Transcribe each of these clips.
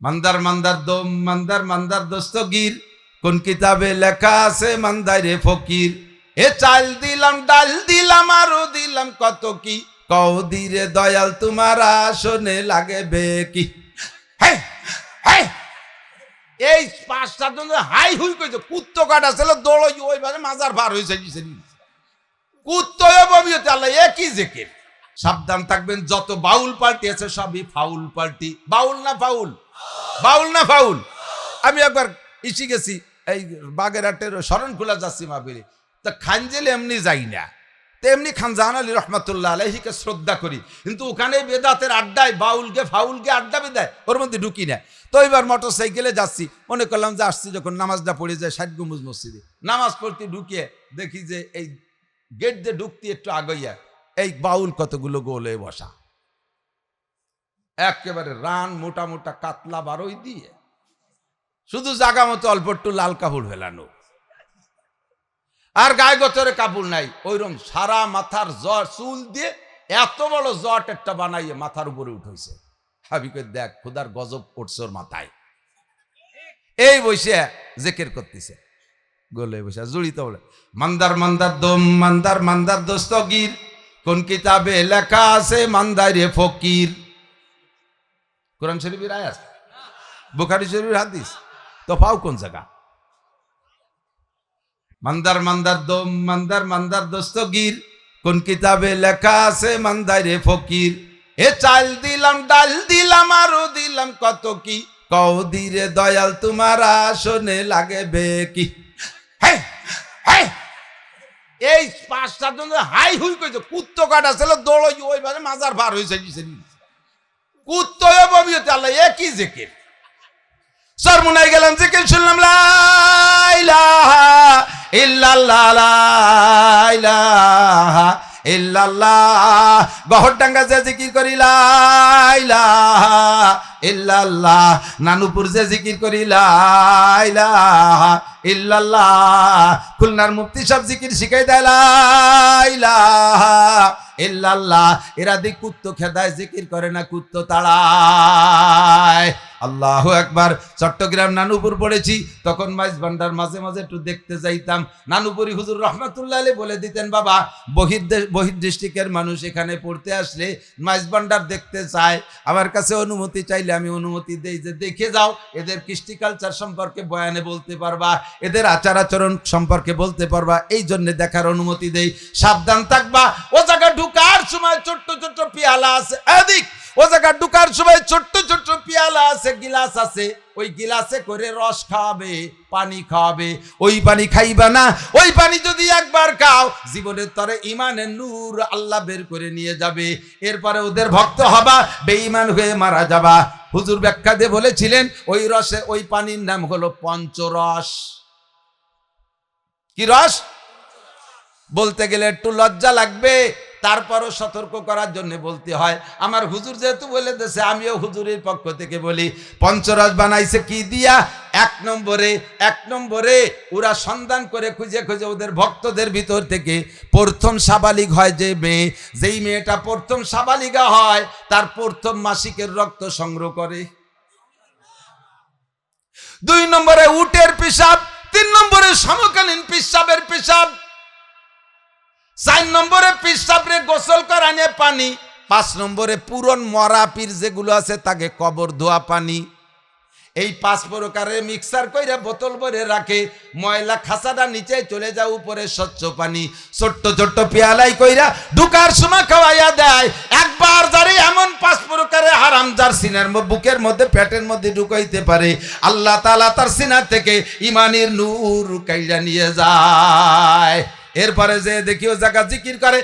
মান্দার মান্দার দম মান্দার মান্দার দস্তগীর, কোন কিতাবে লেখা আছে মান্দারে ফকির। এ চাল দিলাম ডাল দিলাম আরো দিলাম কত কি, কও দিরে দয়াল তোমার আসনে লাগবে কি। এই পাঁচটা জন হাই হুই কইছে, কুত্ত কাটা ছিল দৌড় ওইভাবে মাজার ভার হয়েছে কুত্তয় বমিয়তে আল্লাহ একই জেকের। সাবধান থাকবেন, যত বাউল পার্টি আছে সবই ফাউল পার্টি। বাউল না ফাউল, বাউল না ফাউল। আমি একবার ইসি গেছি, এই বাগেরহাটের শরণখোলা যাচ্ছি মাহফিলে, তা খানজেলে এমনি যাই না, তেমনি খান জাহান আলী রহমাতুল্লাহ আলাইহিকে শ্রদ্ধা করি, কিন্তু ওখানে বেদাতের আড্ডায় বাউলকে ফাউলকে আড্ডা বেদায়, ওর মধ্যে ঢুকি না। তো এবার মোটর সাইকেলে যাচ্ছি, মনে করলাম যে আসছি যখন নামাজটা পড়ে যায় ৬০ গম্বুজ মসজিদে, নামাজ পড়তে ঢুকিয়ে দেখি যে এই গেট দিয়ে ঢুকতে একটু আগইয়া এই বাউল কতগুলো গোলে বসা, একেবারে রান মোটা মোটা কাতলা বারোই দিয়ে, শুধু জাগা মতো অল্প একটু লাল কাপড় ফেলানো, আর গায়ে গতরে কাপড় নাই, ওইরকম সারা মাথার জ্বর চুল দিয়ে এত বড় জট একটা বানাইয়ে মাথার উপরে উঠেছে। হাবিকে দেখ খুদার গজব পড়ছে ওর মাথায়, এই বসে জেকের করতেছে, গোলে বসে জড়িত বলে মান্দার মান্দার দম মান্দার মান্দার দস্তগীর, কোন কিতাবে লেখা আছে মান্দারে ফকির। কোরআন শরীফের আয়াত, বুখারী শরীফের হাদিস, তো পাও কোন জায়গা? মান্দার মান্দার দম মান্দার মান্দার দস্তগীর, কোন কিতাবে লেখা আছে মান্দারে ফকির। এ চাল দিলাম ডাল দিলাম আরো দিলাম কত কি, কও দিরে দয়াল তোমার আসনে লাগবে কি। এই পাঁচটা জন হাই হুই কইছে, কুত্ত কাটা ছিল দৌড় ওইভাবে মাজার ভার হয়েছে কুত্তয় বমিয়তে আল্লাহ একই জেকের। সরমুনাই গেলাম জিকির শুনলাম লা ইলাহা ইল্লাল্লাহ লা ইলাহা ইল্লাল্লাহ, গহরডাঙ্গা যে জিকির করি লা ইলাহা ইল্লাল্লাহ, নানুপুর যে জিকির করি লা ইলাহা ইল্লাল্লাহ, খুলনার মুফতি সব জিকির শিখাই দেয় লা ইলাহা ইল্লাল্লাহ। এরা দি কুত্তো খেদায় জিকির করে না, কুত্তো তাড়ায়। আল্লাহু আকবার। চট্টগ্রাম নানুপুর পড়েছি, তখন মাইজ ভান্ডার মাঝে মাঝে একটু দেখতে যাইতাম। নানুপুরি হুজুর রহমাতুল্লাহ আলাইহি বলে দিতেন, বাবা বহির ডিস্ট্রিক্টের মানুষ এখানে পড়তে আসলে মাইজ ভান্ডার দেখতে চায়, আমার কাছে অনুমতি চাইলে আমি অনুমতি দেই, যে দেখে যাও, এদের কৃষ্টি কালচার সম্পর্কে বয়ানে বলতে পারবা, এদের আচার আচরণ সম্পর্কে বলতে পারবা, এই জন্য দেখার অনুমতি দেই। সাবধান থাকবা, ও জায়গা ঢুকার সময় ছোট্ট ছোট্ট পিয়ালা আছে, এদিক ও জায়গা ঢুকার সময় ছোট্ট ছোট্ট পিয়ালা আছে, গিলাস আছে, ওই গিলাসে করে রস খাওয়াবে, পানি খাওয়াবে, ওই পানি খাইবা না। ওই পানি যদি একবার খাও, জীবনের তরে ইমানের নূর আল্লাহ বের করে নিয়ে যাবে, এরপরে ওদের ভক্ত হবা, বেঈমান হয়ে মারা যাবা। হুজুর ব্যাখ্যা দিয়ে বলেছিলেন, ওই রসে ওই পানির নাম হলো পঞ্চরস। কি রস? বলতে গেলে একটু লজ্জা লাগবে, তারপরও সতর্ক করার জন্য বলতে হয়। আমার হুজুর যেহেতু বলে দিয়েছে, আমিও হুজুরের পক্ষ থেকে বলি, পঞ্চরস বানাইছে কি দিয়া? এক নম্বরে ওরা সন্ধান করে খুঁজে খুঁজে ওদের ভক্তদের ভিতর থেকে প্রথম সাবালিগ হয় যে মেয়ে, যেই মেয়েটা প্রথম সাবালিগা হয়, তার প্রথম মাসিকের রক্ত সংগ্রহ করে। 2 নম্বরে উটের পেশাব, 3 নম্বরে সমকালীন পেশাবের পেশাব, 4 নম্বরে পেশাবরে গোসল করানে পানি, 5 নম্বরে পুরন মরা পীর যেগুলো আছে তাকে কবর ধোয়া পানি। এই 5 প্রকারে মিক্সার কইরা বোতল ভরে রাখে, ময়লা খাসাটা নিচে চলে যায়, উপরে স্বচ্ছ পানি ছোট্ট ছোট্ট পেয়ালাই কইরা ঢুকার সময় খাওয়াইয়া দেয়। একবার যারে এমন 5 প্রকারে হারাম যার সিনার বুকের মধ্যে পেটের মধ্যে ঢুকাইতে পারে, আল্লাহ তাআলা তার সিনা থেকে ইমানের নূর কাইরা নিয়ে যায়। এরপরে যে দেখিও জায়গা জিকির করে,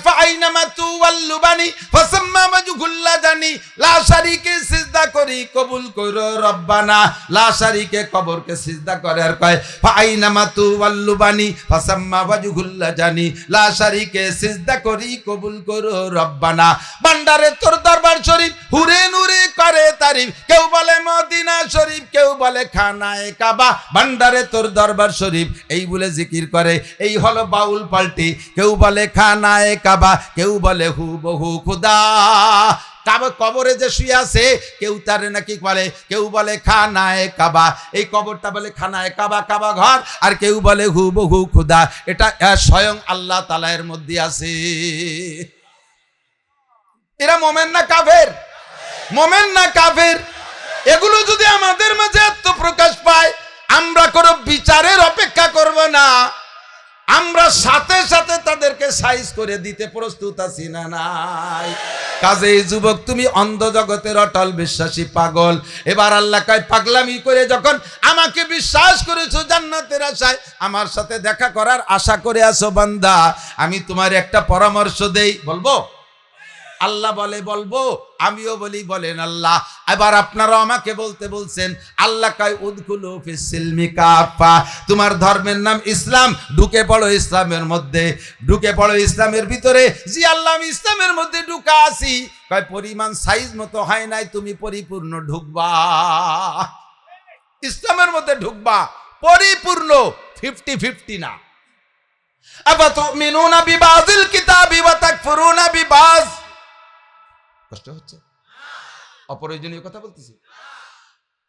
ফাইনামা তুওয়াল্লুবানি ফাসাম্মা ওয়াজহুল্লাহ জানি, লা শারীকে সিজদা করি কবুল করো রব্বানা, লা শারীকে কবরকে সিজদা করে, আর কয় ফাইনামা তুওয়াল্লুবানি ফাসাম্মা ওয়াজহুল্লাহ জানি, লা শারীকে সিজদা করি কবুল করো রব্বানা। ভান্ডারে তোর দরবার শরীফ হুরে নুরে করে তারিফ, কেউ বলে মদিনা শরীফ, কেউ বলে খানায়ে কাবা, ভান্ডারে তোর দরবার শরীফ, এই বলে জিকির করে। এই হলো বাউল পাল্টি। কেউ বলে খানায়ে কাবা, কেউ বলে হুবহু খুদা, কবরে যে শুয়ে আছে কেউ তারে নাকি বলে, কেউ বলে খানায়ে কাবা, এই কবরটা বলে খানায়ে কাবা, কাবা ঘর, আর কেউ বলে হুবহু খুদা, এটা স্বয়ং আল্লাহ তাআলা এর মধ্যে আছে। এরা মোমেন না কাফের? মোমেন না কাফের? এগুলো যদি আমাদের মাঝে আত্মপ্রকাশ পায়, আমরা কোনো বিচারের অপেক্ষা করব না, আমরা সাথে সাথে তাদেরকে সাইজ করে দিতে প্রস্তুত আছি না নাই? কাজেই যুবক, তুমি অন্ধ জগতের অটল বিশ্বাসী পাগল। এবার আল্লাহ কয়, পাগলামি করে যখন আমাকে বিশ্বাস করেছো জান্নাতের আশায়, আমার সাথে দেখা করার আশা করে আছো বান্দা, আমি তোমার একটা পরামর্শ দেই, বলবো? আল্লাহ বলে বলবো, আমিও বলি বলেন আল্লাহ। এবার আপনারাও আমাকে বলতে বলছেন। আল্লাহ কয় উদখুলু ফিস সিলমি কাফা, তোমার ধর্মের নাম ইসলাম, ঢুকে পড়ো ইসলামের মধ্যে, ঢুকে পড়ো ইসলামের ভিতরে। জি আল্লাহ, আমি ইসলামের মধ্যে ঢুকা আছি। কয় পরিমাণ সাইজ মতো হয় নাই, তুমি পরিপূর্ণ ঢুকবা, ইসলামের মধ্যে ঢুকবা পরিপূর্ণ, 50-50 না। আফাতুমিনুনা বিবাযিল কিতাবি ওয়া তাকফুরুনা বিবায। কষ্ট হচ্ছে? অপ্রয়োজনীয় কথা বলতেছি।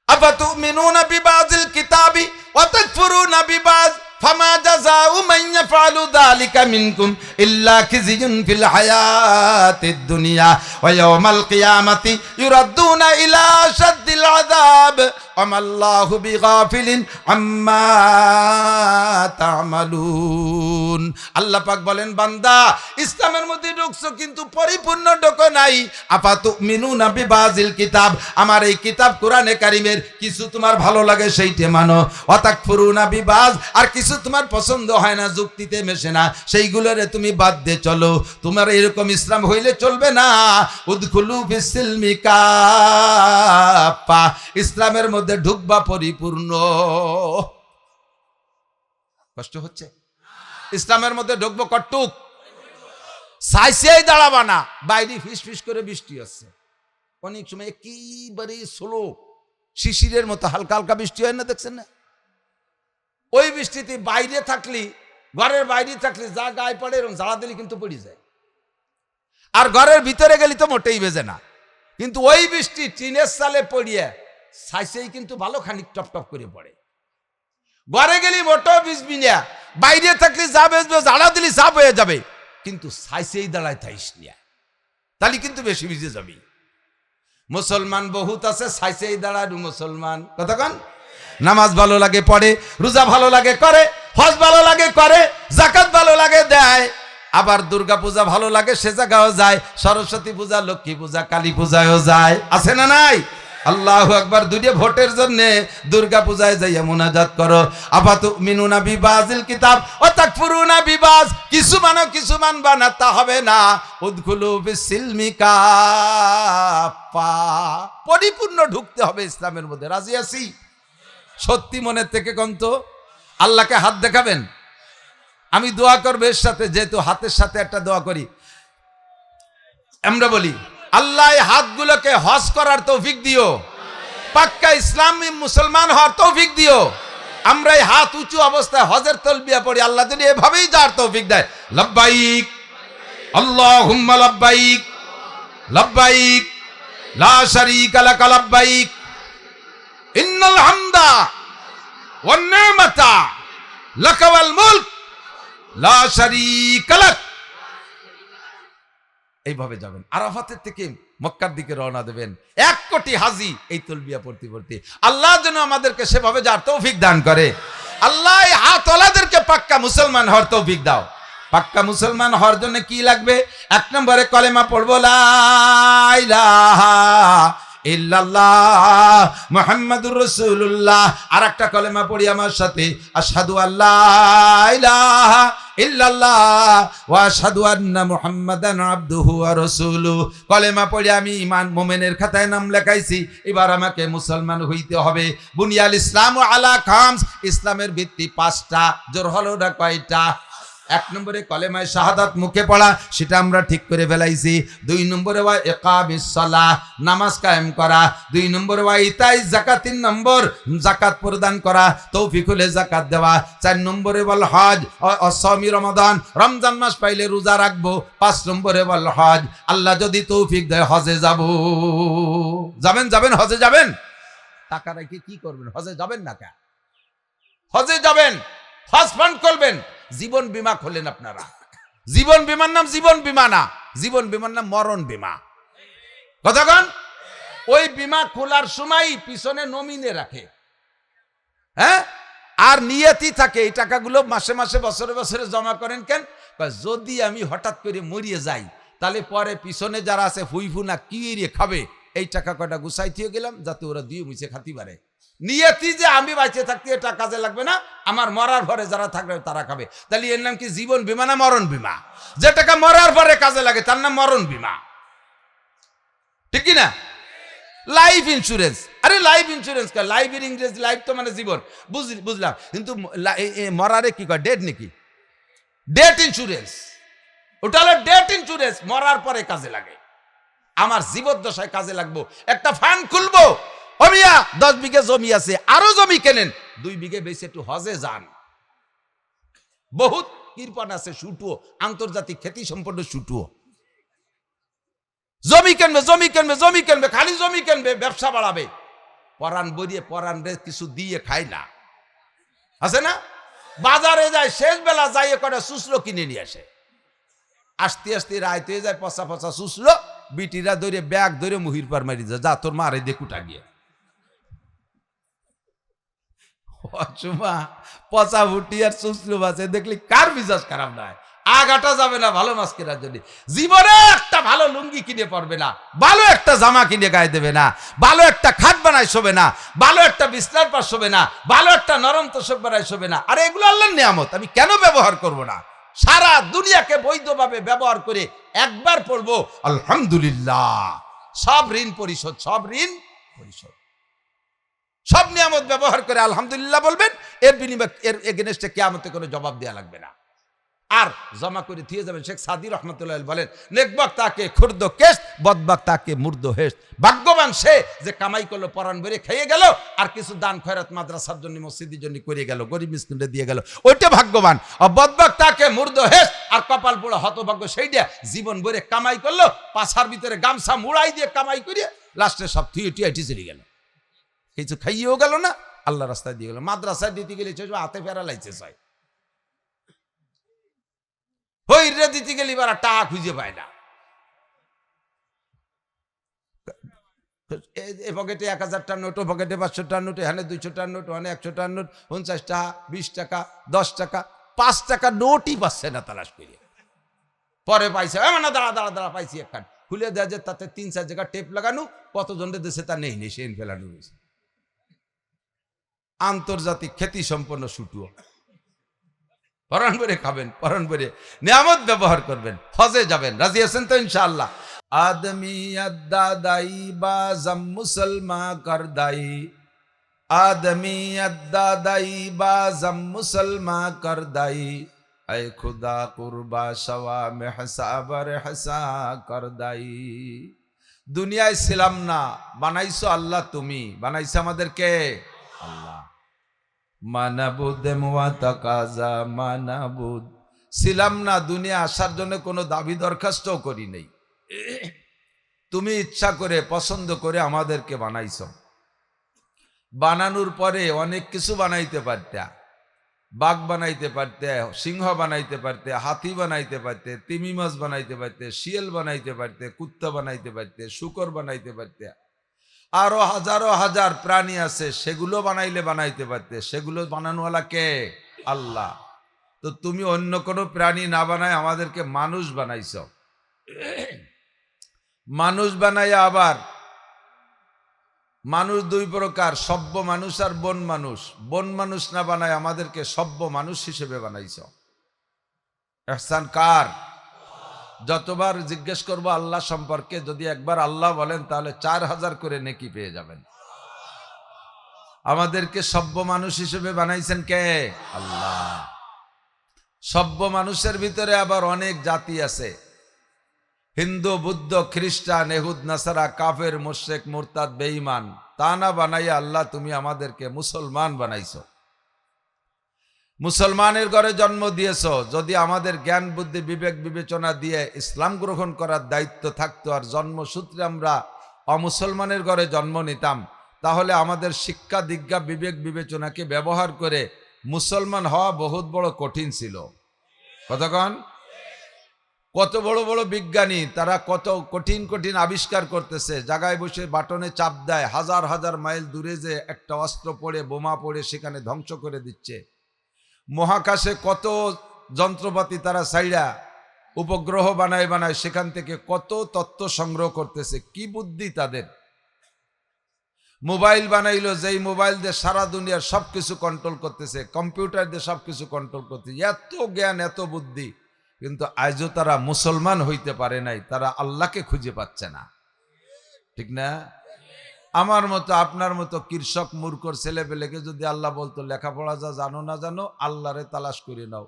আফাতুমিনুনা বিবাযিল কিতাবি ওয়া তাকফুরুনা বিবায ফামা জাযাউ মান ইয়াফআলু যালিকা মিনকুম ইল্লা খিজিয়ুন ফিল হায়াতিদ দুনিয়া ওয়া ইয়াওমাল কিয়ামাতি ইউরাদ্দুনা ইলা শাদ্দিল আযাব ওয়া মাল্লাহু বিগাফিলিন আম্মা তা'মালুন। আল্লাহ পাক বলেন, বান্দা ইসলামের মধ্যে ঢুকছো কিন্তু পরিপূর্ণ ঢোকো নাই। আফাতুমিনুনা বিবাযিল কিতাব, আমার এই কিতাব কোরআনে কারীমের কিছু তোমার ভালো লাগে সেইটা মানো, ওয়া তাকফুরুনা বিবায, আর কিছু তোমার পছন্দ হয় না, যুক্তিতে মেশে না, সেইগুলোরে তুমি বাদ দিয়ে চলো। তোমার এরকম ইসলাম হইলে চলবে না। উদখুলু ফিস সিলমি কাফা, ইসলামের মধ্যে ঢুকবা পরিপূর্ণ। কষ্ট হচ্ছে? ইসলামের মধ্যে ঢুকবো কটুক, সাইসেই দাঁড়াবা না। বাইরে ফিস ফিস করে বৃষ্টি হচ্ছে, অনেক সময় একেবারে স্লো শিশিরের মতো হালকা হালকা বৃষ্টি হয় না, দেখছেন না? ওই বৃষ্টিতে বাইরে থাকলি, ঘরের বাইরে থাকলি যা গায়ে পড়ে এরকম জ্বালা দিলে কিন্তু পড়ে যায়, আর ঘরের ভিতরে গেলি তো মোটেই বেজে না। কিন্তু ওই বৃষ্টি টিনের চালে পড়িয়ে সাইসেই কিন্তু ভালো খানিক টপ টপ করে পড়ে। ঘরে গেলি মোটো ভিজবি না, বাইরে থাকলি যা বেজবে, জ্বালা দিলি সাপ হয়ে যাবে, কিন্তু সাইসেই দাঁড়ায় থাইস না, তাহলে কিন্তু বেশি ভিজে যাবি। মুসলমান বহুত আছে সাইসেই দাঁড়ায় মুসলমান, কতক্ষণ নামাজ ভালো লাগে পড়ে, রোজা ভালো লাগে করে, হজ ভালো লাগে করে, যাকাত ভালো লাগে দেয়, আবার দুর্গা পূজা ভালো লাগে সে জায়গাও যায়, সরস্বতী পূজা, লক্ষ্মী পূজা, কালী পূজায়ও যায়, আছে না নাই? আল্লাহু আকবার। দুইটা ভোটের জন্য দুর্গা পূজায় যাইয়া মুনাজাত করো। আফাতুমিনুনা বিবাযিল কিতাব ওয়া তাকফুরুনা বিবায, কিছু মানো কিছু মানবা না তা হবে না। উদখুলু ফিস সিলমি কাফা, পরিপূর্ণ ঢুকতে হবে ইসলামের মধ্যে। রাজি আছি? সত্যি মনের থেকে কোন তো? আল্লাহকে হাত দেখাবেন, আমি দোয়া করবো এর সাথে, যেহেতু হাতের সাথে একটা দোয়া করি, আমরা বলি আল্লাহ এই হাতগুলোকে হজ করার তৌফিক দিও, পাক্কা ইসলামী মুসলমান হওয়ার তৌফিক দিও। আমরা এই হাত উঁচু অবস্থায় হজের তলবিয়া পড়ি, আল্লাহ যদি এভাবেই যাওয়ার তৌফিক দেয়। লব্বাইক আল্লাহুম্মা লব্বাইক, লব্বাইক লা শারীকা লাকা লব্বাইক, ইন্নাল হামদা ওয়ান নি'মাতা লাকা ওয়াল মুলক লা শারীকা লাক। এইভাবে যাবেন, আরাফাতের থেকে মক্কার দিকে রওনা দেবেন, 1 কোটি হাজি এই তলবিয়া পড়তে পড়তে। আল্লাহ যেন আমাদেরকে সেভাবে যাওয়ার তৌফিক দান করে। আল্লাহ এই হাতওয়ালাদেরকে পাক্কা মুসলমান হওয়ার তৌফিক দাও। পাক্কা মুসলমান হওয়ার জন্য কি লাগবে? 1 নম্বরে কলেমা পড়বো, লা ইলাহা ইল্লাল্লাহ মুহাম্মাদুর রাসূলুল্লাহ। আর একটা কলেমা পড়ি আমার সাথে, আশহাদু আল্লা ইলাহা ইল্লাল্লাহ ওয়া আশহাদু আন্না মুহাম্মাদান আবদুহু ওয়া রাসূলুহু। কলেমা পড়ি আমি ঈমান মুমিনের খাতায় নাম লেখাইছি, এবার আমাকে মুসলমান হইতে হবে। বুনিয়াল ইসলামু আলা খামস, ইসলামের ভিত্তি 5টা। জোর হলো না কয়টা? এক নম্বরে কলেমায়ে শাহাদাত মুখে পড়া, সেটা আমরা ঠিক করে ফেলাইছি। 2 নম্বরে ওয়া ইকামিস সালাহ, নামাজ কায়েম করা। 2 নম্বরে ওয়া ইতাইজ যাকাত, 3 নম্বর যাকাত প্রদান করা, তৌফিক হলে যাকাত দেওয়া। 4 নম্বরে ওয়াল হজ, অসমি রমাদান, রমজান মাস পাইলে রোজা রাখবো। 5 নম্বরে ওয়াল হজ, আল্লাহ যদি তৌফিক দেয় হজে যাব। যাবেন হজে যাবেন। টাকা রেখে কি করবেন? হজে যাবেন না কেন? হজে যাবেন, হজ ফান্ড করবেন, জীবন বীমা খোলেন আপনারা। জীবন বীমার নাম জীবন বীমা না, জীবন বীমার নাম মরণ বীমা। কতক্ষণ? ওই বীমা খোলার সময় পিছনে নমিনে রাখে, হ্যাঁ, আর নিয়তি থাকে এই টাকাগুলো মাসে মাসে বছরে বছরে জমা করেন কেন? যদি আমি হঠাৎ করে মরিয়ে যাই তাহলে পরে পিছনে যারা আছে ফুইফুনা কি এরিয়ে খাবে, এই টাকা কয়টা গুছাই দিয়ে গেলাম যাতে ওরা দিয়ে মুছে খাতি পারে। নিয়তি যে আমি বাইচে থাকতে এটা কাজে লাগবে না, আমার মরার পরে যারা থাকবে তারা খাবে। তাহলে এর নাম কি জীবন বীমা না মরণ বীমা? যে টাকা মরার পরে কাজে লাগে তার নাম মরণ বীমা, ঠিক কি না? লাইফ ইন্স্যুরেন্স, আরে লাইফ ইন্স্যুরেন্স কা, লাইফের ইংরেজি লাইফ তো মানে জীবন, বুঝলাম, কিন্তু মরারে কি কয়? ডেট নাকি? ডেট ইন্স্যুরেন্স, ওটা হলো ডেট ইন্স্যুরেন্স, মরার পরে কাজে লাগে। আমার জীবদ্দশায় কাজে লাগবো, একটা ফান্ড খুলবো। মিয়া 10 বিঘে জমি আছে, আরো জমি কেনেন, 2 বিঘে বেশি একটু হজে যান। বহুত কৃপণ আছে, শুটুও আন্তর্জাতিক খ্যাতি সম্পন্ন শুটুও জমি কিনবে, খালি জমি কিনবে, ব্যবসা বাড়াবে, পরান বরিয়ে পরান রে কিছু দিয়ে খায় না, আছে না? বাজারে যায়, শেষ বেলা যাইয়ে করে সুসলো কিনে নিয়ে আসে, আস্তে আস্তে রাইত হয়ে যায়, পচা পচা সুসলো, বিটিরা ধরে ব্যাগ ধরে মুহির পার মারি যায়, যা তোর মারে দেখুটা গিয়ে পচা ফুটি আর সুসলো বাসে দেখলি কার মিজাজ খারাপ নয়? আগাটা যাবে না ভালো মাছ কেনার জন্য, জীবনে একটা ভালো লুঙ্গি কিনে পড়বে না, ভালো একটা জামা কিনে গায়ে দেবে না, ভালো একটা খাট বানায় শোবে না, ভালো একটা বিছনার পাশ শোবে না, ভালো একটা নরম তোষক বানায় শোবে না। আর এগুলো আল্লাহর নিয়ামত, আমি কেন ব্যবহার করব না? সারা দুনিয়াকে বৈধভাবে ব্যবহার করে একবার পড়বো আলহামদুলিল্লাহ, সব ঋণ পরিশোধ, সব ঋণ পরিশোধ, সব নিয়ামত ব্যবহার করে আলহামদুলিল্লাহ বলবেন। এর বিনিময়ে এর এগেনস্টে কিয়ামতে কোনো জবাব দেওয়া লাগবে না, আর জমা করে দিয়ে যাবেন। শেখ সাদি রহমতুল্লাহ বলেন, নেকবাক তাকে খুর্দ কেশ, বদবাক তাকে মুর্দ হেস। ভাগ্যবান সে যে কামাই করলো, পরান বেড়ে খেয়ে গেল, আর কিছু দান খয়রাত মাদ্রাসার জন্য মসজিদের জন্য করে গেল, গরিব মিসকিনকে দিয়ে গেল, ওইটা ভাগ্যবান। আর বদবাক তাকে মুর্দ হেস, আর কপাল পোড়া হতভাগ্য সেইটা জীবন ভরে কামাই করলো, পাছার ভিতরে গামছা মুড়াই দিয়ে কামাই করিয়ে লাস্টে সব থুয়ে টুয়ে চলে গেল, কিছু খাইয়েও গেল না, আল্লাহ রাস্তায় দিয়ে গেল। মাদ্রাসায় দিতে গেলে হাতে ফেরা লাইছে চাই, হইরে দিতে গেলে এবার টাকা খুঁজে পায় না। পকেটে 1000টার নোট, পকেটে 500টার নোট, এখানে 200টার নোট, ওখানে 100টার নোট, 50 টাকা, 20 টাকা, 10 টাকা, 5 টাকা নোটই পাচ্ছে না তালাশ করে। পরে পাইছে, না দাঁড়া পাইছি একখান, খুলে দেয় যে তাতে 3-4 জায়গা টেপ লাগানো, কতজনের দেশে তা নেই সে ফেলানো হয়েছে। আন্তর্জাতিক খ্যাতি সম্পন্ন শুটুও, পরান করে খাবেন, পরান করে নিয়ামত ব্যবহার করবেন, হজে যাবেন। রাজি আছেন তো ইনশাআল্লাহ? আদমি আদাদাই বাজম মুসলমা করদাই, আদমি আদাদাই বাজম মুসলমা করদাই, আয় খুদা কুরবা সওয়া মে হিসাবর হসা করদাই। দুনিয়ায় ছিলাম না, বানাইছো আল্লাহ, তুমি বানাইছো আমাদেরকে আল্লাহ। মানাবুদ মুআতাকাজা মানাবুদ, ছিলাম না, দুনিয়া আসার জন্য কোনো দাবি দরখাস্তও করি নাই, তুমি ইচ্ছা করে পছন্দ করে আমাদেরকে বানাইছো। বানানোর পরে অনেক কিছু বানাইতে পারতে, বাঘ বানাইতে পারতে, সিংহ বানাইতে পারতে, হাতি বানাইতে পারতে, তিমি মাছ বানাইতে পারতে, শিয়াল বানাইতে পারতে, কুত্তা বানাইতে পারতে, শূকর বানাইতে পারতে, আরো হাজারো হাজার প্রাণী আছে, সেগুলো বানাইলে বানাইতে পারতে, সেগুলো বানানোওয়ালা কে? আল্লাহ। তো তুমি অন্য কোনো প্রাণী না বানায় আমাদেরকে মানুষ বানাইছ। মানুষ বানাইয়া আবার মানুষ 2 প্রকার, সভ্য মানুষ আর বন মানুষ। বন মানুষ না বানায় আমাদেরকে সভ্য মানুষ হিসেবে বানাইছ। ইহসান কার? যতবার জিজ্ঞেস করবো আল্লাহ সম্পর্কে, যদি একবার আল্লাহ বলেন তাহলে 4000 করে নেকি পেয়ে যাবেন। আমাদেরকে সভ্য মানুষ হিসেবে বানাইছেন কে? আল্লাহ। সভ্য মানুষের ভিতরে আবার অনেক জাতি আছে, হিন্দু, বুদ্ধ, খ্রিস্টান, এহুদ, নাসারা, কাফের, মুশরিক, মুরতাদ, বেঈমান। তা না বানাইয়া আল্লাহ তুমি আমাদেরকে মুসলমান বানাইছো, মুসলমানের ঘরে জন্ম দিয়েছ। যদি আমাদের জ্ঞান বুদ্ধি বিবেক বিবেচনা দিয়ে ইসলাম গ্রহণ করার দায়িত্ব থাকতো, আর জন্মসূত্রে আমরা অমুসলমানের ঘরে জন্ম নিতাম, তাহলে আমাদের শিক্ষা দীক্ষা বিবেক বিবেচনাকে ব্যবহার করে মুসলমান হওয়া বহুত বড় কঠিন ছিল। কতক্ষণ কত বড় বড় বিজ্ঞানী, তারা কত কঠিন কঠিন আবিষ্কার করতেছে, জায়গায় বসে বাটনে চাপ দেয়, হাজার হাজার মাইল দূরে যে একটা অস্ত্র পড়ে বোমা পড়ে সেখানে ধ্বংস করে দিচ্ছে। মহাকাশে কত যন্ত্রপাতি তারা ছাইড়া উপগ্রহ বানায় বানায় সেখান থেকে কত তথ্য সংগ্রহ করতেছে। কি বুদ্ধি তাদের! মোবাইল বানাইলো, যেই মোবাইল দিয়ে সারা দুনিয়ার সবকিছু কন্ট্রোল করতেছে, কম্পিউটার দিয়ে সবকিছু কন্ট্রোল করতেছে। এত জ্ঞান, এত বুদ্ধি, কিন্তু আজও তারা মুসলমান হইতে পারে নাই, তারা আল্লাহকে খুঁজে পাচ্ছে না। ঠিক না? আমার মতো আপনার মতো কৃষক মূর্খর ছেলে পেলেকে যদি আল্লাহ বলতো লেখাপড়া যা জানো না জানো আল্লাহরে তালাশ করে নাও,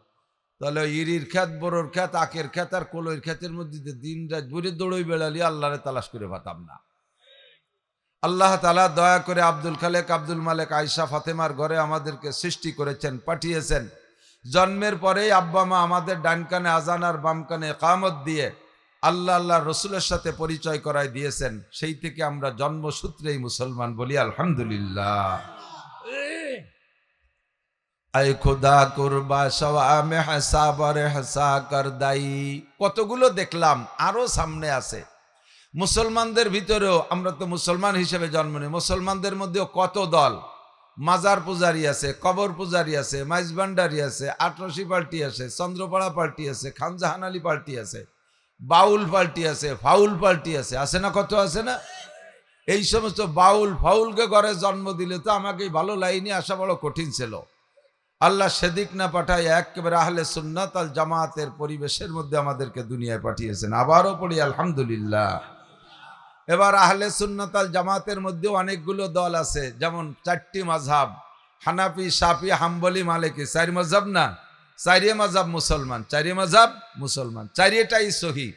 তাহলে ইরির খ্যাত, বড়োর খ্যাত, আখের খ্যাত আর কলইর খ্যাতের মধ্যে দিন রাত ঘুরে দৌড়ই বেড়ালি আল্লাহরে তালাশ করে পাতাম না। আল্লাহ তাআলা দয়া করে আব্দুল খালেক, আব্দুল মালেক, আয়েশা, ফাতেমার ঘরে আমাদেরকে সৃষ্টি করেছেন, পাঠিয়েছেন। জন্মের পরেই আব্বা মা আমাদের ডান কানে আজান আর বাম কানে ইকামত দিয়ে আল্লাহ আল্লাহ রসুলের সাথে পরিচয় করায় দিয়েছেন। সেই থেকে আমরা জন্মসূত্রেই মুসলমান বলি আলহামদুলিল্লাহ। আয় খোদা কুরবা সওয়ামে হাসাবার হাসা কর দাই। কতগুলো দেখলাম, আরো সামনে আছে। মুসলমানদের ভিতরেও, আমরা তো মুসলমান হিসেবে জন্ম নিই, মুসলমানদের মধ্যেও কত দল। মাজার পূজারি আছে, কবর পূজারি আছে, মাইজভান্ডারি আছে, আটরশি পার্টি আছে, চন্দ্রপাড়া পার্টি আছে, খানজাহান আলী পার্টি আছে, বাউল পার্টি আছে, ফাউল পার্টি আছে, আছে না? কত আছে না? এই সমস্ত বাউল ফাউলকে ঘরে জন্ম দিলে তো আমাকে ভালো লাইনে আসা বড় কঠিন ছিল। আল্লাহ সেদিক না পাঠায় একেবারে আহলে সুন্নাত আল জামাতের পরিবেশের মধ্যে আমাদেরকে দুনিয়ায় পাঠিয়েছেন। আবারও পড়ি আলহামদুলিল্লাহ। এবার আহলে সুন্নাত আল জামাতের মধ্যে অনেকগুলো দল আছে, যেমন 4টি মাযহাব, হানাফি, শাফি, হাম্বলি, মালিকি। 4 মাযহাব না, 4 মাযহাব মুসলমান, 4 মাযহাব মুসলমান, 4টাই সহি।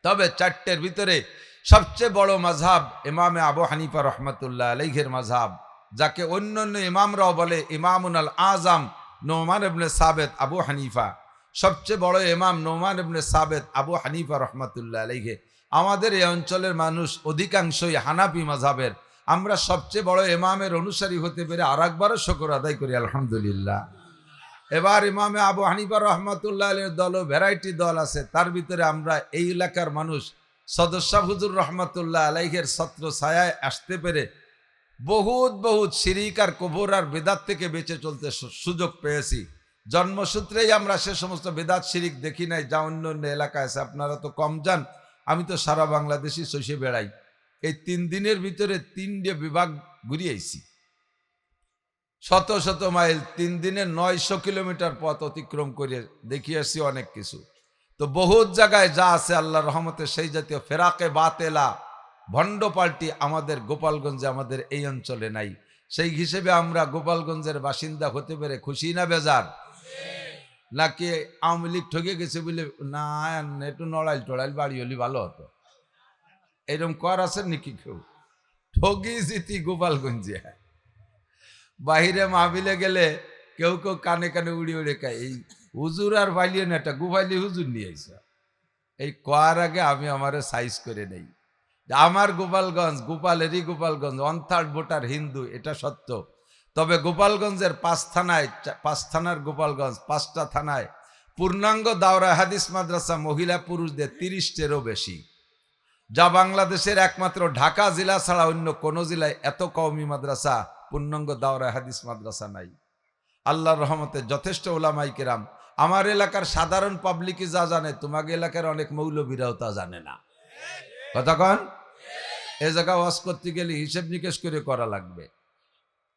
তবে 4টের ভিতরে সবচেয়ে বড় মাযহাব ইমামে আবু হানিফা রহমাতুল্লাহ আলাইহির মাযহাব, যাকে অন্যান্য ইমামরাও বলে ইমামুল আজম নোমান ইবনে সাবিত আবু হানিফা। সবচেয়ে বড় ইমাম নোমান ইবনে সাবিত আবু হানিফা রহমাতুল্লাহ আলাইহি। আমাদের এই অঞ্চলের মানুষ অধিকাংশই হানাফি মাযহাবের। আমরা সবচেয়ে বড় ইমামের অনুসারী হতে পেরে আরেকবারও শুকর আদায় করি আলহামদুলিল্লাহ। এবার ইমামে আবু হানিফা রহমাতুল্লাহ আলাইহির দলও ভ্যারাইটি দল আছে। তার ভিতরে আমরা এই এলাকার মানুষ সদস্য হুজুর রহমাতুল্লাহ আলাইহির ছত্র ছায়ায় আসতে পেরে বহুত বহুত শিরিক আর কবর আর বেদাত থেকে বেঁচে চলতে সুযোগ পেয়েছি। জন্মসূত্রেই আমরা সে সমস্ত বেদাত শিরিক দেখি নাই যা অন্য অন্য এলাকায় আছে। আপনারা তো কম যান, আমি তো সারা বাংলাদেশি শৈশে বেড়াই। এই 3 দিনের ভিতরে 3টে বিভাগ ঘুরিয়েছি, শত শত মাইল, 3 দিনে 900 কিলোমিটার পথ অতিক্রম করে দেখিয়েছি অনেক কিছু। তো বহুত জায়গায় যা আছে আল্লাহর রহমতে সেই জাতীয় ফেরাকে বাতেলা ভণ্ড পার্টি আমাদের গোপালগঞ্জে, আমাদের এই অঞ্চলে নাই। সেই হিসেবে আমরা গোপালগঞ্জের বাসিন্দা হতে পেরে খুশি না বেজার? নাকি আওয়ামী লীগ ঠকে গেছে বলে না একটু নড়াইল টড়াইল বাড়ি হলি ভালো হতো, এরকম কর আছে নাকি? কেউ ঠগি জিতি গোপালগঞ্জে। বাহিরে মাহফিলে গেলে কেউ কেউ কানে কানে উড়ি উড়ে খায়, এই হুজুর আর ভাইলিয়ে না, একটা গুভাইলি হুজুর নিয়ে আইসা। এই কয়ার আগে আমি আমারে সাইজ করে নেই। আমার গোপালগঞ্জ, গোপালেরই গোপালগঞ্জ, 1/3 ভোটার হিন্দু, এটা সত্য। তবে গোপালগঞ্জের 5 থানায়, 5 থানার গোপালগঞ্জ, 5টা থানায় পূর্ণাঙ্গ দাওরা হাদিস মাদ্রাসা মহিলা পুরুষদের 30টেরও বেশি, যা বাংলাদেশের একমাত্র ঢাকা জেলা ছাড়া অন্য কোনো জেলায় এত কওমি মাদ্রাসা, পূর্ণাঙ্গ দাওরা হাদিস মাদ্রাসা নাই। আল্লাহর রহমতে যথেষ্ট ওলামাই কেরাম। আমার এলাকার সাধারণ পাবলিকই যা জানে, তোমাকে এলাকার অনেক মৌলবীরাও তা জানে না। কতক্ষণ এ জায়গা ওয়াজ করতে গেলে হিসেব নিকেশ করে করা লাগবে।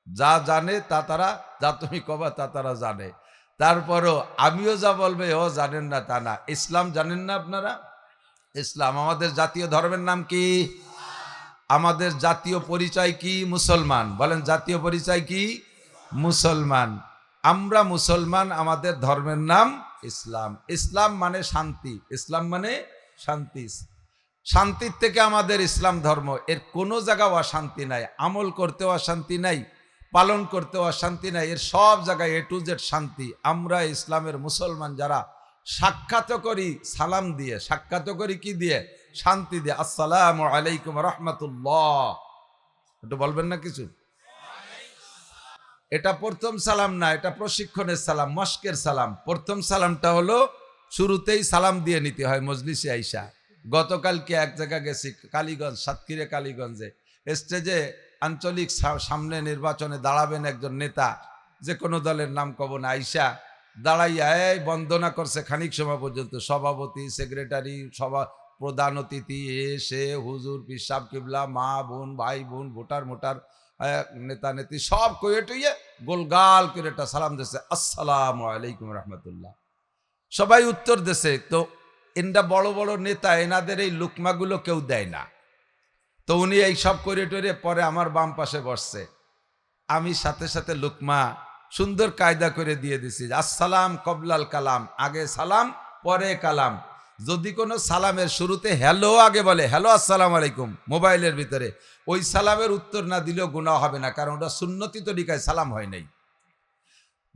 যা জানে তা তারা, যা তুমি কবা তা তারা জানে। তারপরও আমিও যা বলবে ও জানেন না তা না। ইসলাম জানেন না আপনারা? ইসলাম আমাদের জাতীয় ধর্মের নাম কি? আমাদের জাতীয় পরিচয় কি? মুসলমান। বলেন জাতীয় পরিচয় কি? মুসলমান। আমরা মুসলমান, আমাদের ধর্মের নাম ইসলাম। ইসলাম মানে শান্তি, ইসলাম মানে শান্তি। শান্তির থেকে আমাদের ইসলাম ধর্ম, এর কোনো জায়গাও অশান্তি নাই, আমল করতেও অশান্তি নাই, পালন করতেও অশান্তি নাই, এর সব জায়গায় এ টু জেড শান্তি। আমরা ইসলামের মুসলমান যারা সাক্ষাৎ করি সালাম দিয়ে, সাক্ষাৎ করি কি দিয়ে? শান্তি দিয়ে। আসসালামু আলাইকুম রাহমাতুল্লাহ, একটু বলবেন না কিছু? এটা প্রথম সালাম না, এটা প্রশিক্ষণের সালাম, মস্কের সালাম। প্রথম সালামটা হলো শুরুতেই সালাম দিয়ে নিতে হয় মজলিসে আইসা। গতকালকে এক জায়গা গেছি, কালীগঞ্জ, সাতক্ষীরা কালীগঞ্জে, স্টেজে আঞ্চলিক সামনে নির্বাচনে দাঁড়াবেন একজন নেতা, যে কোনো দলের নাম কব না, আইসা দাঁড়াইয়া এই বন্দনা করছে খানিক সময় পর্যন্ত। সভাপতি, সেক্রেটারি, সভা, প্রধান অতিথি, এসে হুজুর, পিসাব, কিবলা, মা বোন, ভাই বোন, ভোটার মোটার, নেতা নেত্রী সব কইয়ে টইয়ে গোলগাল করে একটা সালাম দিয়েছে, আসসালামু আলাইকুম রহমতুল্লাহ। সবাই উত্তর দিছে। তো এনরা বড় বড় নেতা, এনাদের এই লুকমাগুলো কেউ দেয় না। তো উনি এই সব করে টরে পরে আমার বাম পাশে বসছে, আমি সাথে সাথে লুকমা সুন্দর কায়দা করে দিয়ে দিছি, আসসালাম কবলাল কালাম, আগে সালাম পরে কালাম। যদি কোনো সালামের শুরুতে হ্যালো আগে বলে, হ্যালো আসসালামু আলাইকুম, মোবাইলের ভিতরে, ওই সালামের উত্তর না দিলেও গুনাহ হবে না, কারণ ওটা সুন্নতি তরিকায় সালাম হয় নাই।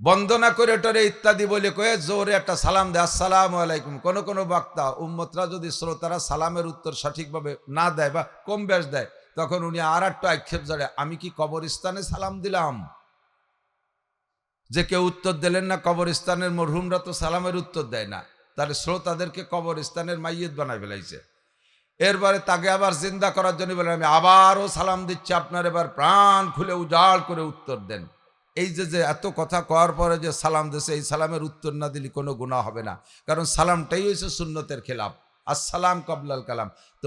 বন্দনা করে টরে ইত্যাদি বলে কয়ে জোরে একটা সালাম দেয়, আসসালামু আলাইকুম। কোন কোন বক্তা উম্মতরা যদি শ্রোতারা সালামের উত্তর সঠিকভাবে না দেয় বা কম বেশ দেয়, তখন উনি আর একটা আক্ষেপ জড়ে, আমি কি কবরস্থানে সালাম দিলাম? যে কেউ উত্তর দিলেন না, কবরস্থানের মরহুমরা তো সালামের উত্তর দেয় না, তাহলে শ্রোতাদেরকে কবরস্থানের মাইয়ত বানায় ফেলাইছে। এরপরে তাকে আবার জিন্দা করার জন্য বলেন, আমি আবারও সালাম দিচ্ছি, আপনার এবার প্রাণ খুলে উজাড় করে উত্তর দেন। এই যে এত কথা কওয়ার পরে যে সালাম দিয়েছে, এই সালামের উত্তর না দিলে কোনো গুনাহ হবে না, কারণ সালামটাই হয়েছে সুন্নতের খেলাফ, আসসালাম কবলাল কালাম। তো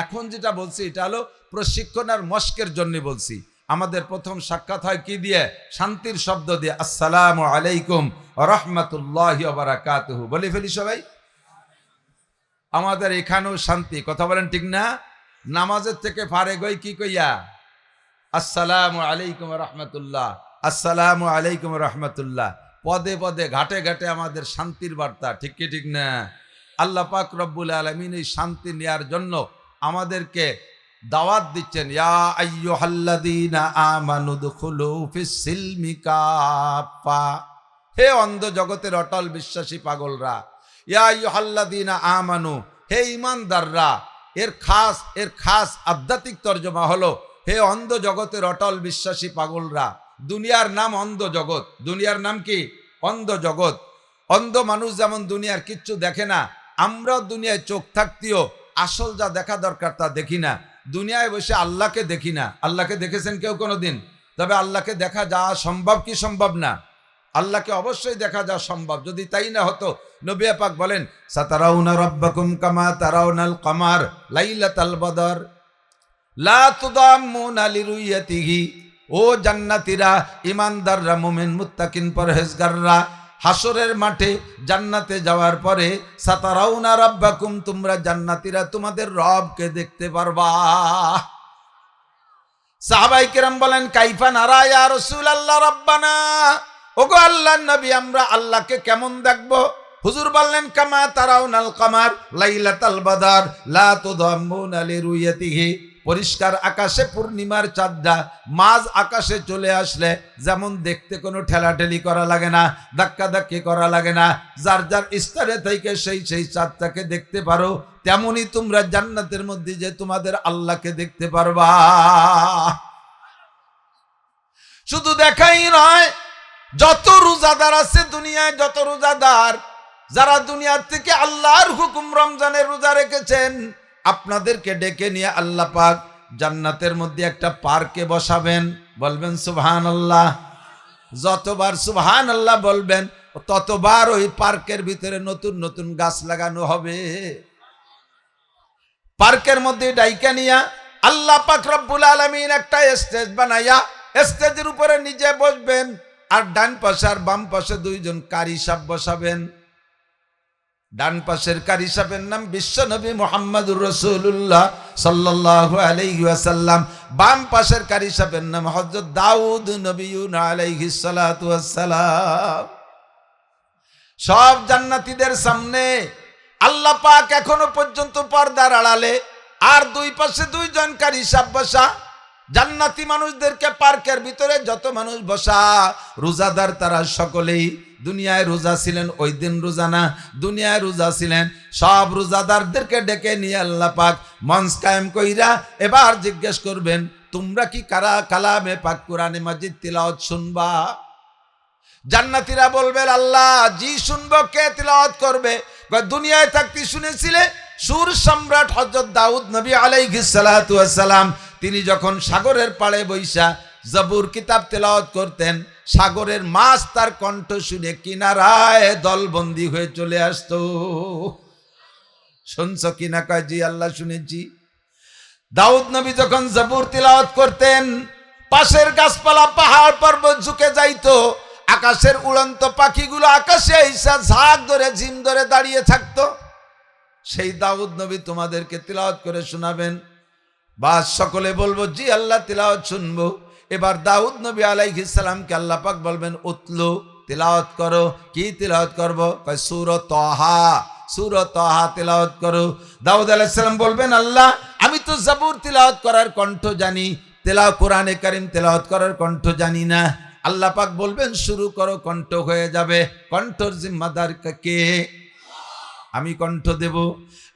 এখন যেটা বলছি এটা হলো প্রশিক্ষণ আর মস্কের জন্য বলছি। আমাদের প্রথম সাক্ষাৎ হয় কি দিয়ে? শান্তির শব্দ দিয়ে, আসসালামু আলাইকুম রাহমাতুল্লাহি ওয়া বারাকাতুহু। বলে ফেলি সবাই, আমাদের এখানেও শান্তি, কথা বলেন ঠিক না? নামাজের থেকে ফারেক হই কি কইয়া, আসসালামু আলাইকুম রাহমাতুল্লাহ, আসসালামু আলাইকুম রহমতুল্লাহ। পদে পদে ঘাটে ঘাটে আমাদের শান্তির বার্তা, ঠিক কি ঠিক না? আল্লাহ পাক রব্বুল আলামিন এই শান্তি নেয়ার জন্য আমাদেরকে দাওয়াত দিচ্ছেন, ইয়া আইয়ুহাল্লাযীনা আমানু দুখুলু ফিস সিলমি কাফা। হে অন্ধ জগতের অটল বিশ্বাসী পাগলরা, ইয়া আইয়ুহাল্লাযীনা আমানু, হে ঈমানদাররা। এর খাস আধ্যাত্মিক তর্জমা হলো, হে অন্ধ জগতের অটল বিশ্বাসী পাগলরা। দুনিয়ার নাম অন্ধ জগৎ। দুনিয়ার নাম কি? অন্ধ জগৎ। অন্ধ মানুষ যেমন দুনিয়ার কিচ্ছু দেখে না, আমরাও দুনিয়ায় চোখ থাকতেও আসল যা দেখা দরকার তা দেখি না। দুনিয়ায় বসে আল্লাহকে দেখি না। আল্লাহকে দেখেছেন কেউ কোনোদিন? তবে আল্লাহকে দেখা যাওয়া সম্ভব কি সম্ভব না? আল্লাহকে অবশ্যই দেখা যাওয়া সম্ভব। যদি তাই না হতো, নবী পাক বলেন, সাতারাউনা রাব্বাকুম কামা তারাউনাল কমার লাইলাতাল বদর লা তুদাম্মুনা লিরুইয়াতিহি। ও জান্নাতীরা, ইমানদাররা, মুমিন, মুত্তাকিন, পরহেজগাররা, হাসরের মাঠে জান্নাতে যাওয়ার পরে সাতারাউনা রাব্বাকুম, তোমরা জান্নাতীরা তোমাদের রবকে দেখতে পারবা। সাহাবায়ে কেরাম বলেন, কাইফা নারা ইয়া রাসূলুল্লাহ রাব্বানা, ওগো আল্লাহর নবী, আমরা আল্লাহকে কেমন দেখব? হুজুর বললেন, কামা তারাউনাল কমার লাইলাতাল বদর লা তুদাম্মুনা লিরুইয়াতিহি। পরিষ্কার আকাশে পূর্ণিমার চাঁদটা মাঝ আকাশে চলে আসলে যেমন দেখতে কোনো ঠেলাঠেলি করা লাগে না, ধাক্কাধাক্কি করা লাগে না, যার যার স্থানে থেকে সেই চাঁদটাকে দেখতে পারো, তেমনি তোমরা জান্নাতের মধ্যে যে তোমাদের আল্লাহকে দেখতে পারবা। শুধু দেখাই নয়, যত রোজাদার আছে দুনিয়ায়, যত রোজাদার যারা দুনিয়ার থেকে আল্লাহর হুকুম রমজানের রোজা রেখেছেন, আপনাদেরকে ডেকে নিয়ে আল্লাহ পাক জান্নাতের মধ্যে একটা পার্কে বসাবেন। বলবেন সুবহানাল্লাহ। যতবার সুবহানাল্লাহ বলবেন ততবার ওই পার্কের ভিতরে নতুন নতুন গাছ লাগানো হবে। পার্কের মধ্যে ডাইকা নিয়া আল্লাহ পাক রব্বুল আলামিন একটা স্টেজ বানাইয়া স্টেজের উপরে নিজে বসবেন, আর ডান পাশে আর বাম পাশে দুইজন কারি সাহেব বসাবেন। ডান পাশের কারি সাহেবের নাম বিশ্বনবী মুহাম্মদুর রাসূলুল্লাহ সাল্লাল্লাহু আলাইহি ওয়াসাল্লাম, বাম পাশের কারি সাহেবের নাম হযরত দাউদ নবিয়ুনা আলাইহিস সালাতু ওয়াস সালাম। সব জান্নাতীদের সামনে আল্লাহ পাক এখনো পর্যন্ত পর্দার আড়ালে আর দুই পাশে দুইজন কারি সাহেব বসা। জান্নাতি মানুষদেরকে পার্কের ভিতরে যত মানুষ বসা, রোজাদার তারা সকলেই দুনিয়ায় রোজা ছিলেন, ওই দিন রোজা না, দুনিয়ায় রোজা ছিলেন। সব রোজাদারদেরকে ডেকে নিয়ে আল্লাহ পাক মঞ্চ কায়েম কইরা এবার জিজ্ঞেস করবেন, তোমরা কি কারা কালামে পাক কোরআনে মাজিদ তিলাওয়াত শুনবা? জান্নাতীরা বলবেন, আল্লাহ জি শুনবো। কে তিলাওয়াত করবে? দুনিয়ায় থাকতে শুনেছিলে সুর সম্রাট হযরত দাউদ নবী আলাইহিস সালাতু ওয়াস সালাম, তিনি যখন সাগরের পাড়ে বৈশা জবুর কিতাব তেলাওয়াত করতেন, সাগরের মাছ তার কণ্ঠ শুনে কিনারায় দলবন্দি হয়ে চলে আসতো। শুনছো কিনা? কয় জি আল্লাহ শুনেছি। দাউদ নবী যখন জবুর তিলাওয়াত করতেন, পাশের গাছপালা পাহাড় পর্বত ঝুঁকে যাইতো, আকাশের উড়ন্ত পাখিগুলো আকাশে এসে ঝাঁক ধরে ঝিম ধরে দাঁড়িয়ে থাকতো। সেই দাউদ নবী তোমাদেরকে তিলাওয়াত করে শোনাবেন? বাস সকলে বলবো জি আল্লাহ তিলাওয়াত শুনবো। এবার দাউদ নবী আলাইহিস সালামকে আল্লাহ পাক বলবেন, উতলু তিলাওয়াত করো। কি তিলাওয়াত করব? কয় সূরা তাহা, সূরা তাহা তিলাওয়াত করো। দাউদ আলাইহিস সালাম বলবেন, আল্লাহ আমি তো জবুর তিলাওয়াত করার কণ্ঠ জানি, কোরআনে কারীম তিলাওয়াত করার কণ্ঠ জানি না। আল্লাহ পাক বলবেন শুরু করো, কণ্ঠ হয়ে যাবে। কণ্ঠর জিম্মাদার কে? আমি কণ্ঠ দেব।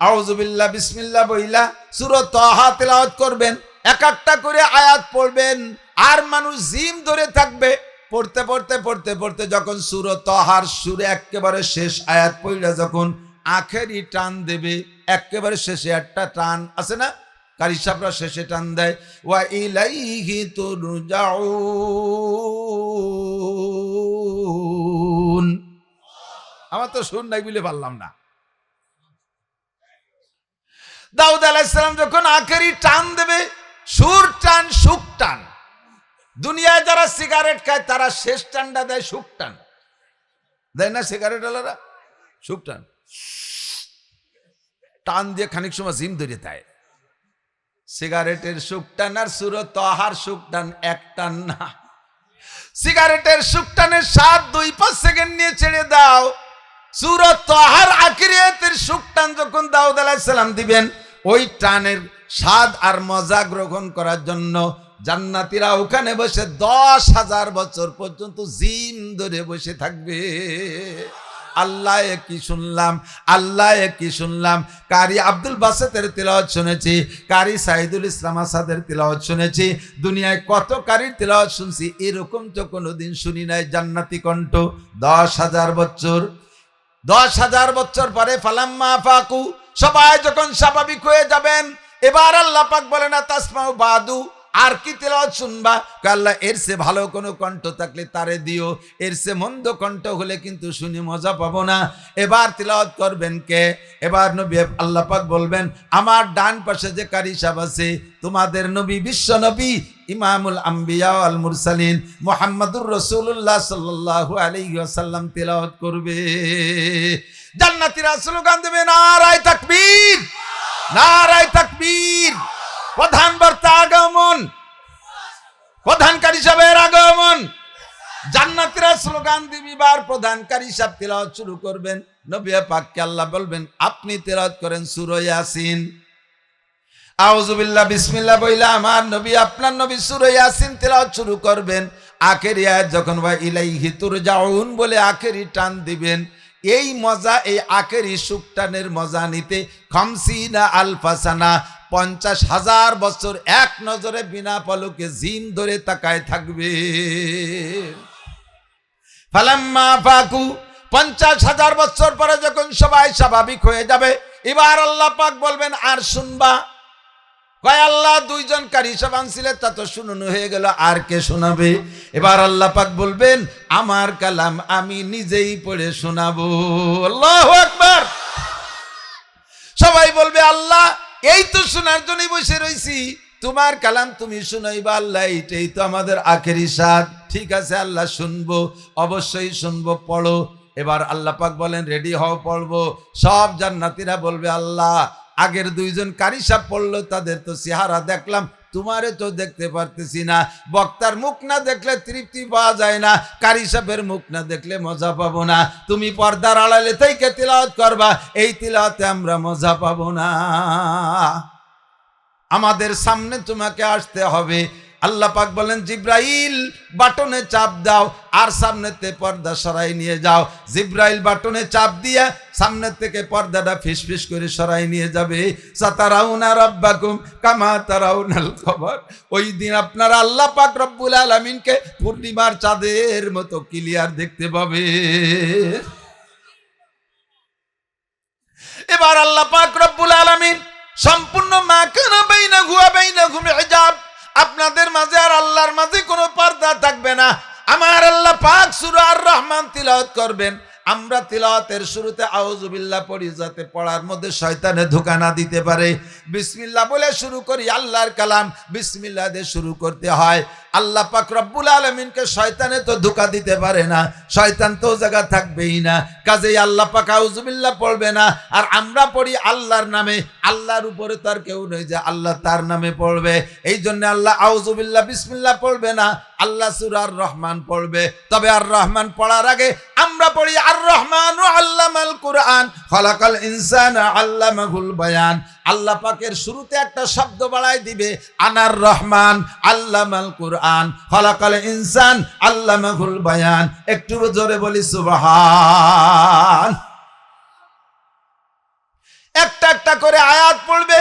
আউযু বিল্লাহ বিসমিল্লাহ বইলা সূরা তাহা তিলাওয়াত করবেন, এক একটা করে আয়াত পড়বেন, আর মানুষ জিম ধরে থাকবে। পড়তে পড়তে পড়তে পড়তে যখন সূরা তাহার সুরে একেবারে শেষ আয়াত পড়া যখন আখেরি টান দেবে, একেবারে শেষে একটা টান আছে না, কারি সাহেবরা শেষে টান দেয়, ওয়া ইলাইহি তুরজাউন। আমার তো শুন নাই বলে পারলাম না। দাউদ আলাইহিস সালাম যখন আখেরি টান দেবে, সুর টান সুখ টান। দুনিয়ায় যারা সিগারেট খায় তারা শেষ টানটা দেয় সুখ টান, দেয় না? সিগারেট ওয়ালারা সুখ টান টান দিয়ে খানিক সময় জিম ধরে দেয়। সিগারেটের সুখ টান আর সূরা তাহার সুখ টান এক টান না। সিগারেটের সুখ টানের স্বাদ 2-5 সেকেন্ড নিয়ে ছেড়ে দাও। সূরা তাহার আখির আয়াতের সুখ টান যখন দাউদ আলাইহিস সালাম দিবেন, ওই টানের স্বাদ আর মজা গ্রহণ করার জন্য জান্নাতীরা ওখানে বসে 10,000 বছর পর্যন্ত জিম ধরে বসে থাকবে। আল্লাহ কি শুনলাম, আল্লাহ কি শুনলাম। কারি আব্দুল বাসেতের তিলাওয়াত শুনেছি, কারি সাইদুল ইসলাম আসাদের তিলাওয়াত শুনেছি, দুনিয়ায় কত কারির তিলাওয়াত শুনছি, এরকম তো কোনোদিন শুনি নাই। জান্নাতি কণ্ঠ 10,000 বছর। 10,000 বছর পরে ফালাম্মা ফাকু, সবাই যখন স্বাভাবিক হয়ে যাবেন, এবার আল্লাহ পাক বলেন না তাসমাউ বাদু, আর কি তেলাওয়াত শুনবা? আল্লাহ এর সে ভালো কোনো কণ্ঠ থাকলে তারে দিও, এর সে মন্দ কণ্ঠ হলে কিন্তু শুনি মজা পাবো না। এবার তেলাওয়াত করবেন কে? এবার নবী আল্লাহ পাক বলবেন, আমার ডান পাশে যে কারি সাহেব আছে, তোমাদের নবী, বিশ্ব নবী, ইমামুল আম্বিয়া ওয়াল মুরসালিন মুহাম্মাদুর রাসূলুল্লাহ সাল্লাল্লাহু আলাইহি ওয়াসাল্লাম তেলাওয়াত করবে। জান্নাতীরা স্লোগান দেবে, নারায়ে তাকবীর, নারায়ে তাকবীর। প্রধান বক্তা আগমন, প্রধানকারী সাহেবের আগমন। জান্নাতীরা স্লোগান দিবিবার প্রধানকারী সাহেব তেলাওয়াত শুরু করবেন। নবী পাককে আল্লাহ বলবেন, আপনি তেলাওয়াত করেন সূরা ইয়াসিন। আউযু বিল্লাহ বিসমিল্লাহ বইলা আমার নবী, আপনার নবী সূরা ইয়াসিন তেলাওয়াত শুরু করবেন। আখেরি আয়াত যখন ওয়া ইলাইহি তুরজাউন বলে আখেরি টান দিবেন, এই মজা, এই আখেরি সুখ টানের মজা নিতে 50 আলফা সানা, 50,000 বছর এক নজরে বিনা পলকে জিম ধরে তাকায় থাকবে। ফালাম্মা ফাকু, 50,000 বছর পরে যখন সবাই স্বাভাবিক হয়ে যাবে, এবার আল্লাহ পাক বলবেন, আর শুনবা? কয় আল্লাহ দুইজন কারি সাহেব আনছিলে, তা তো শুনানো হয়ে গেল, আর কে শোনাবে? এবার আল্লাহ পাক বলবেন, আমার কালাম আমি নিজেই পড়ে শোনাবো। আল্লাহু আকবার। সবাই বলবে, আল্লাহ এই তো শোনার জন্যই বসে রইছি, তোমার কালাম তুমি শুনাইবা। আল্লাহ এইটাই তো আমাদের আখেরি স্বাদ। ঠিক আছে আল্লাহ, শুনবো, অবশ্যই শুনবো, পড়ো। এবার আল্লাহ পাক বলেন, রেডি হও, পড়বো। সব জান্নাতীরা বলবে, আল্লাহ আগের দুইজন কারি সাহেব পড়লো, তাদের তো চেহারা দেখলাম তোমারে তো দেখতে পারতেছি না। বক্তার মুখ না দেখলে তৃপ্তি পাওয়া যায় না, কারি সাহেবের মুখ না দেখলে মজা পাবো না। তুমি পর্দার আড়ালে থেকে তিলাওয়াত করবা, এই তিলাওয়াতে আমরা মজা পাবো না। আমাদের সামনে তোমাকে আসতে হবে। আল্লাহ পাক বলেন, জিব্রাইল বাটনে চাপ দাও আর সামনেতে পর্দা সরাই নিয়ে যাও। জিব্রাইল বাটনে চাপ দিয়ে সামনে থেকে পর্দাটা ফিসফিস করে সরাই নিয়ে যাবে। সাতারাউনা রাব্বাকুম কামা তারাউনাল কমর। ওই দিন আপনারা আল্লাহ পাক রব্বুল আলামিনকে পূর্ণিমার চাঁদের মতো ক্লিয়ার দেখতে পাবে। এবার আল্লাহ পাক রব্বুল আলামিন সম্পূর্ণ মা কানা বাইনাহু ওয়া বাইনাহুম হিজাব, আপনাদের মাঝে আর আল্লাহর মাঝে কোনো পর্দা থাকবে না। আমার আল্লাহ পাক সূরা আর রহমান তিলাওয়াত করবেন। আমরা তিলাওয়াতের শুরুতে আউযুবিল্লাহ পড়ি, যাতে পড়ার মধ্যে শয়তানে ধোঁকা না দিতে পারে। বিসমিল্লাহ বলে শুরু করি, আল্লাহর কালাম বিসমিল্লাহ দিয়ে শুরু করতে হয়। আল্লাহ পাক রব্বুল আলামিনকে শয়তানে তো ধোঁকা দিতে পারে না, শয়তান তো জায়গা থাকবেই না। কাজেই আল্লাহ পাক আউযুবিল্লাহ পড়বে না, আর আমরা পড়ি আল্লাহর নামে। আল্লাহর উপরে তার কেউ নেই যে আল্লাহ তার নামে পড়বে। এই জন্য আল্লাহ আউযুবিল্লাহ বিসমিল্লাহ পড়বে না, আল্লাহ সূরা আর রহমান পড়বে। তবে আর রহমান পড়ার আগে আমরা পড়ি আর রহমান আল্লামাল কুরআন খালাকাল ইনসানা আল্লামাহুল বায়ান। আল্লাহ পাকের শুরুতে একটা শব্দ বাড়াই দিবে, আনার রহমান আল্লামাল কুরআন খালাকাল ইনসান আল্লামাহুল বায়ান। একটু জোরে বলি সুবহান। একটা একটা করে আয়াত পড়বে।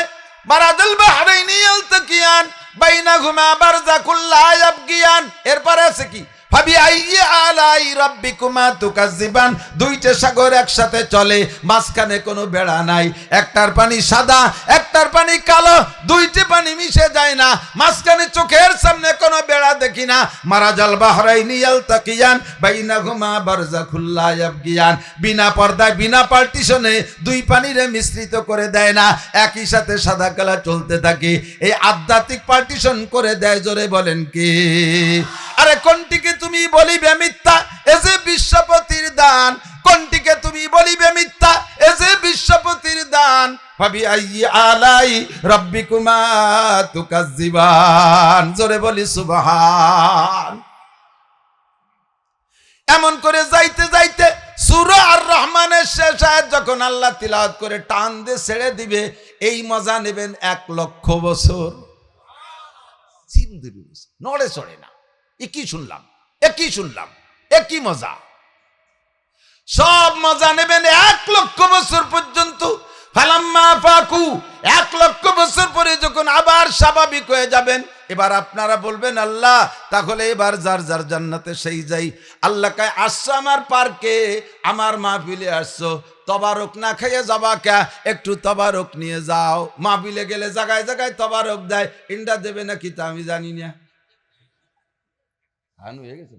মারাদাল বাহরাইনি ইয়ালতাকিয়ান বাইনাহুমা বারযাকুল লা ইয়াবগিয়ান। এরপরে আছে কি? ফাবিআইয়ি আলাই রাব্বিকুমা তুকাজ্জিবান। দুইটা সাগর একসাথে চলে, মাঝখানে কোনো বেড়া নাই। একটার পানি সাদা, একটার পানি কালো, দুইটা পানি মিশে যায় না। মাঝখানে চোখের সামনে কোনো বেড়া দেখি না। মারাজাল বাহরাইনি ইয়ালতাকিয়ান বাইনাহুমা বারযাকুল লা ইয়াবগিয়ান। বিনা পর্দায় বিনা পার্টিশনে দুই পানিরে মিশ্রিত করে দেয় না, একই সাথে সাদা কালা চলতে থাকে। এই আধ্যাত্মিক পার্টিশন করে দেয়। জোরে বলেন কি? আরে কোনটিকে তুমি বলিবে মিথ্যা, এ যে বিশ্বপতির দান। কোনটিকে তুমি বলিবে মিথ্যা, এ যে বিশ্বপতির দান। ফাবিআইয়ি আলাই রাব্বিকুমা তুকাজ্জিবান। জোরে বলি সুবহান। এমন করে যাইতে যাইতে সূরা আর রহমানের শেষ আয়াত যখন আল্লাহ তিলাওয়াত করে টান দিয়ে ছেড়ে দিবে, এই মজা নেবেন 1,00,000 বছর। নড়ে চড়ে না। একই শুনলাম, একই শুনলাম, একই মজা। সব মজা নেবেন 1,00,000 বছর পর্যন্ত। ফালাম্মা ফাকু, 1,00,000 বছর পরে যখন আবার স্বাভাবিক হয়ে যাবেন, এবার আপনারা বলবেন আল্লাহ তাহলে এবার যার যার জান্নাতে সেই যাই। আল্লাহ কয়, আসছো আমার পার্কে, আমার মাহফিলে আসছো, তবারক না খাইয়ে যাবা কে? একটু তবারক নিয়ে যাও। মাহফিলে গেলে জায়গায় জায়গায় তবারক দেয়, ইন্ডা দেবে নাকি তা আমি জানি না। হানু হয়ে গেছে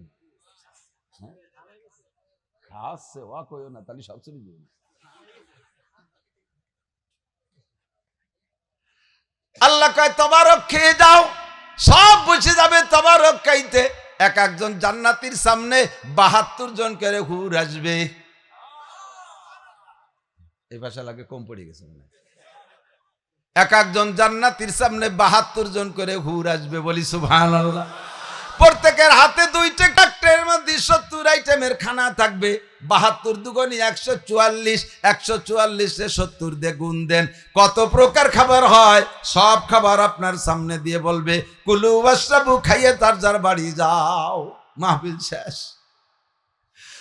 খাচ্ছে, ওয়া কইও না, তাহলে সব চলে যাবে। আল্লাহ কয় তবারক খেয়ে যাও, সব বুঝে যাবে তবারক খাইতে। এক একজন জান্নাতীর সামনে 72 জন করে হুর আসবে। এই ভাষা লাগে কম পড়ে গেছে মনে হয়। এক একজন জান্নাতীর সামনে 72 জন করে হুর আসবে। বলি সুবহানাল্লাহ। প্রত্যেকের হাতে 2টা কাট্টের মধ্যে 70 আইটেমের খানা থাকবে। 72 দুগুণে 144, 144 70 দিয়ে গুণ দেন, কত প্রকার খাবার হয়। সব খাবার আপনার সামনে দিয়ে বলবে কুলু ওয়াশরাবু, খাইয়ে তার যার বাড়ি যাও। মাহফিল শেষ।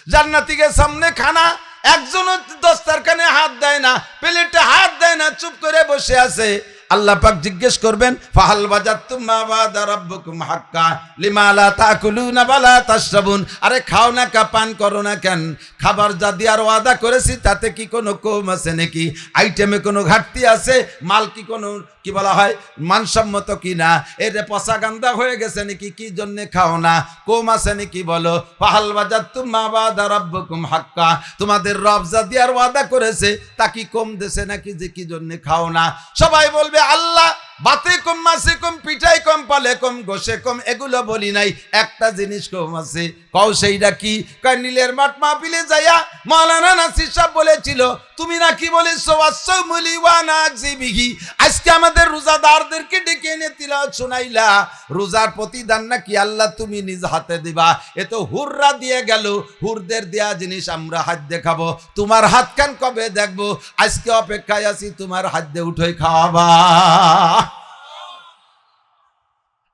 জান্নাতীদের সামনে খানা, একজনও দস্তারখানে হাত দেয় না, প্লেটে হাত দেয় না, চুপ করে বসে আছে। আল্লাহ পাক জিজ্ঞেস করবেন, ফাহাল বাজাতুম মা ওয়াদা রাব্বুকুম হাক্কা লিমা লা তাকুলুনা ওয়া লা তাশরাবুন। আরে খাও না কা, পান করো না কেন? খাবার যা দেওয়ার ওয়াদা করেছি তাতে কি কোনো কম আছে নাকি? আইটেমে কোনো ঘাটতি আছে? মাল কি কোনো কি বলা হয় মানসম্মত কি না? এটা পচা গান্দা হয়ে গেছে নাকি? কি জন্য খাও না? কম আছে নাকি বলো? ফাহাল বাজাতুম মা ওয়াদা রাব্বুকুম হাক্কা। তোমাদের রব যা দেওয়ার ওয়াদা করেছে তা কি কম দেছে নাকি যে কি জন্য খাও না? সবাই বলবে আল্লাহ বাতে কম, মাসে কম, পিঠাই কম, পালে কম, গোসে কম, এগুলো বলি নাই। একটা জিনিস কম আছে, কও সেইটা কি? কয় নীলের মাঠ মাহফিলে যাইয়া মাওলানা নাসির সাহেব বলেছিল, তুমি নাকি বলেছো ওয়াসসাউমুলি ওয়া নাজিবিহি, আজকে আমাদের রোজাদারদেরকে ডেকে এনে তিলাওয়াত শোনাইলা, রোজার প্রতিদান নাকি আল্লাহ তুমি নিজ হাতে দিবা। এ তো হুররা দিয়ে গেল, হুরদের দেয়া জিনিস আমরা হাত দেখাবো, তোমার হাত কান কবে দেখবো? আজকে অপেক্ষায় আছি তোমার হাত দিয়ে উঠে খাওয়াবা।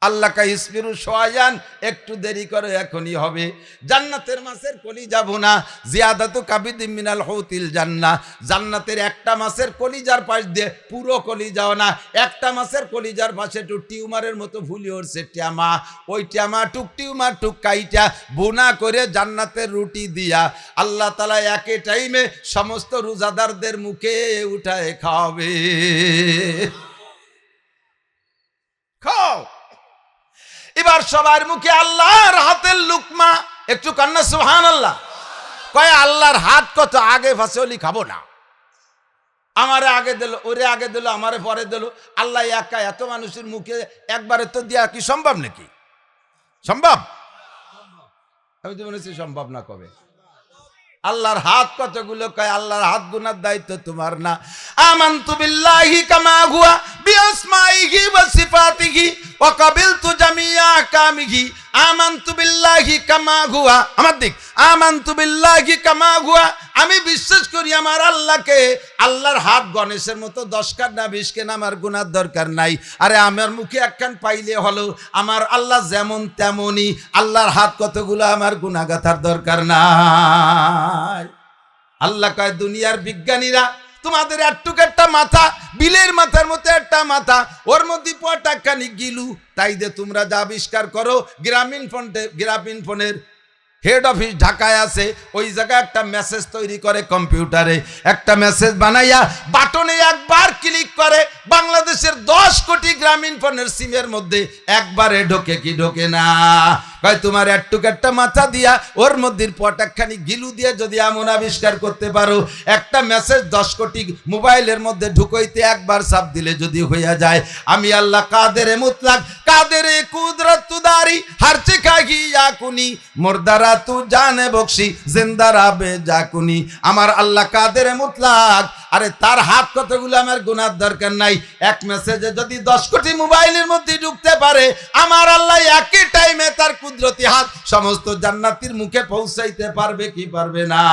আল্লাহ কা ইসবিরু শোয়ায়ান, একটু দেরি করে, এখনই হবে। জান্নাতের মাছের কলিজা ভুনা, জিয়াদাতু কাবিদিম মিনাল হুতিল জান্নাহ, জান্নাতের একটা মাছের কলিজার পাশ দিয়ে পুরো কলিজাও না, একটা মাছের কলিজার পাশে একটু টিউমারের মতো ফুলি উঠছে ট্যামা, ওই ট্যামা টুক টিউমার টুক কাইটা ভুনা করে জান্নাতের রুটি দিয়া আল্লাহ তাআলা একই টাইমে সমস্ত রোজাদারদের মুখে উঠায় খাওয়াবে। খাও। এবার সবার মুখে আল্লাহর হাতের লুকমা, একটু কান্না সুবহানাল্লাহ। কয় আল্লাহর হাত কত, আগে ফাঁসলি খাবো না, আমারে আগে দিল, ওরে আগে দিল, আমারে পরে দিল। আল্লাহ একা এত মানুষের মুখে একবারে তো দেয়া কি সম্ভব নাকি? সম্ভব? আমি তো মনে হচ্ছে সম্ভব না। কবে? আল্লাহর হাত কতগুলো? কয় আল্লাহর হাত গুনার দায়িত্ব তোমার না। আমানতু বিল্লাহি কামা হুয়া বিআসমাইহি ওয়া সিফাতিহি ওয়া কাবিলতু জামিয়া আহকামিহি। আমানতু বিল্লাহি কামা হুয়া, আমার দিক, আমানতু বিল্লাহি কামা হুয়া, আমি বিশ্বাস করি আমার আল্লাহকে। আল্লাহর হাত গণেশের মতো 10 কান না 20 কান, আমার গুনার দরকার নাই। আরে আমার মুখে একখান পাইলে হলো, আমার আল্লাহ যেমন তেমনই, আল্লাহর হাত কতগুলো, আমার গুনাহগাতার দরকার নাই। আল্লাহ কয় দুনিয়ার বিজ্ঞানীরা তোমাদের একটুক একটা মাথা, বিলের মাথার মতো একটা মাথা, ওর মধ্যে পটাখানি গিলু, তাই যে তোমরা যা আবিষ্কার করো, গ্রামীণ ফোনের হেড অফিস ঢাকায় আছে, ওই জায়গায় একটা মেসেজ তৈরি করে কম্পিউটারে, একটা মেসেজ বানাইয়া বাটনে একবার ক্লিক করে বাংলাদেশের 10 কোটি গ্রামীণ ফোনের সিমের মধ্যে একবারে ঢোকে কি ঢোকে না? কয় তোমার একটুক একটা মাথা দিয়া ওর মধ্যে পটাখানি গিলু দিয়ে যদি এমন আবিষ্কার করতে পারো, একটা মেসেজ 10 কোটি মোবাইলের মধ্যে ঢুকাইতে একবার চাপ দিলে যদি হইয়া যায়, আমি আল্লাহ কাদেরে মুতলাক, কাদেরে কুদরত তুদারি, হারচে খাগি ইয়াকুনি, মুর্দারা তু জানে বকশি, জিন্দারা বে জাকুনি। আমার আল্লাহ কাদেরে মুতলাক, আরে তার হাত কতগুলো, আমার গুনার দরকার নাই। এক মেসেজে যদি 10 কোটি মোবাইলের মধ্যে ঢুকতে পারে, আমার আল্লাহ একই টাইমে তার কুদরতি হাত সমস্ত জান্নাতীর মুখে পৌঁছাইতে পারবে কি পারবে না?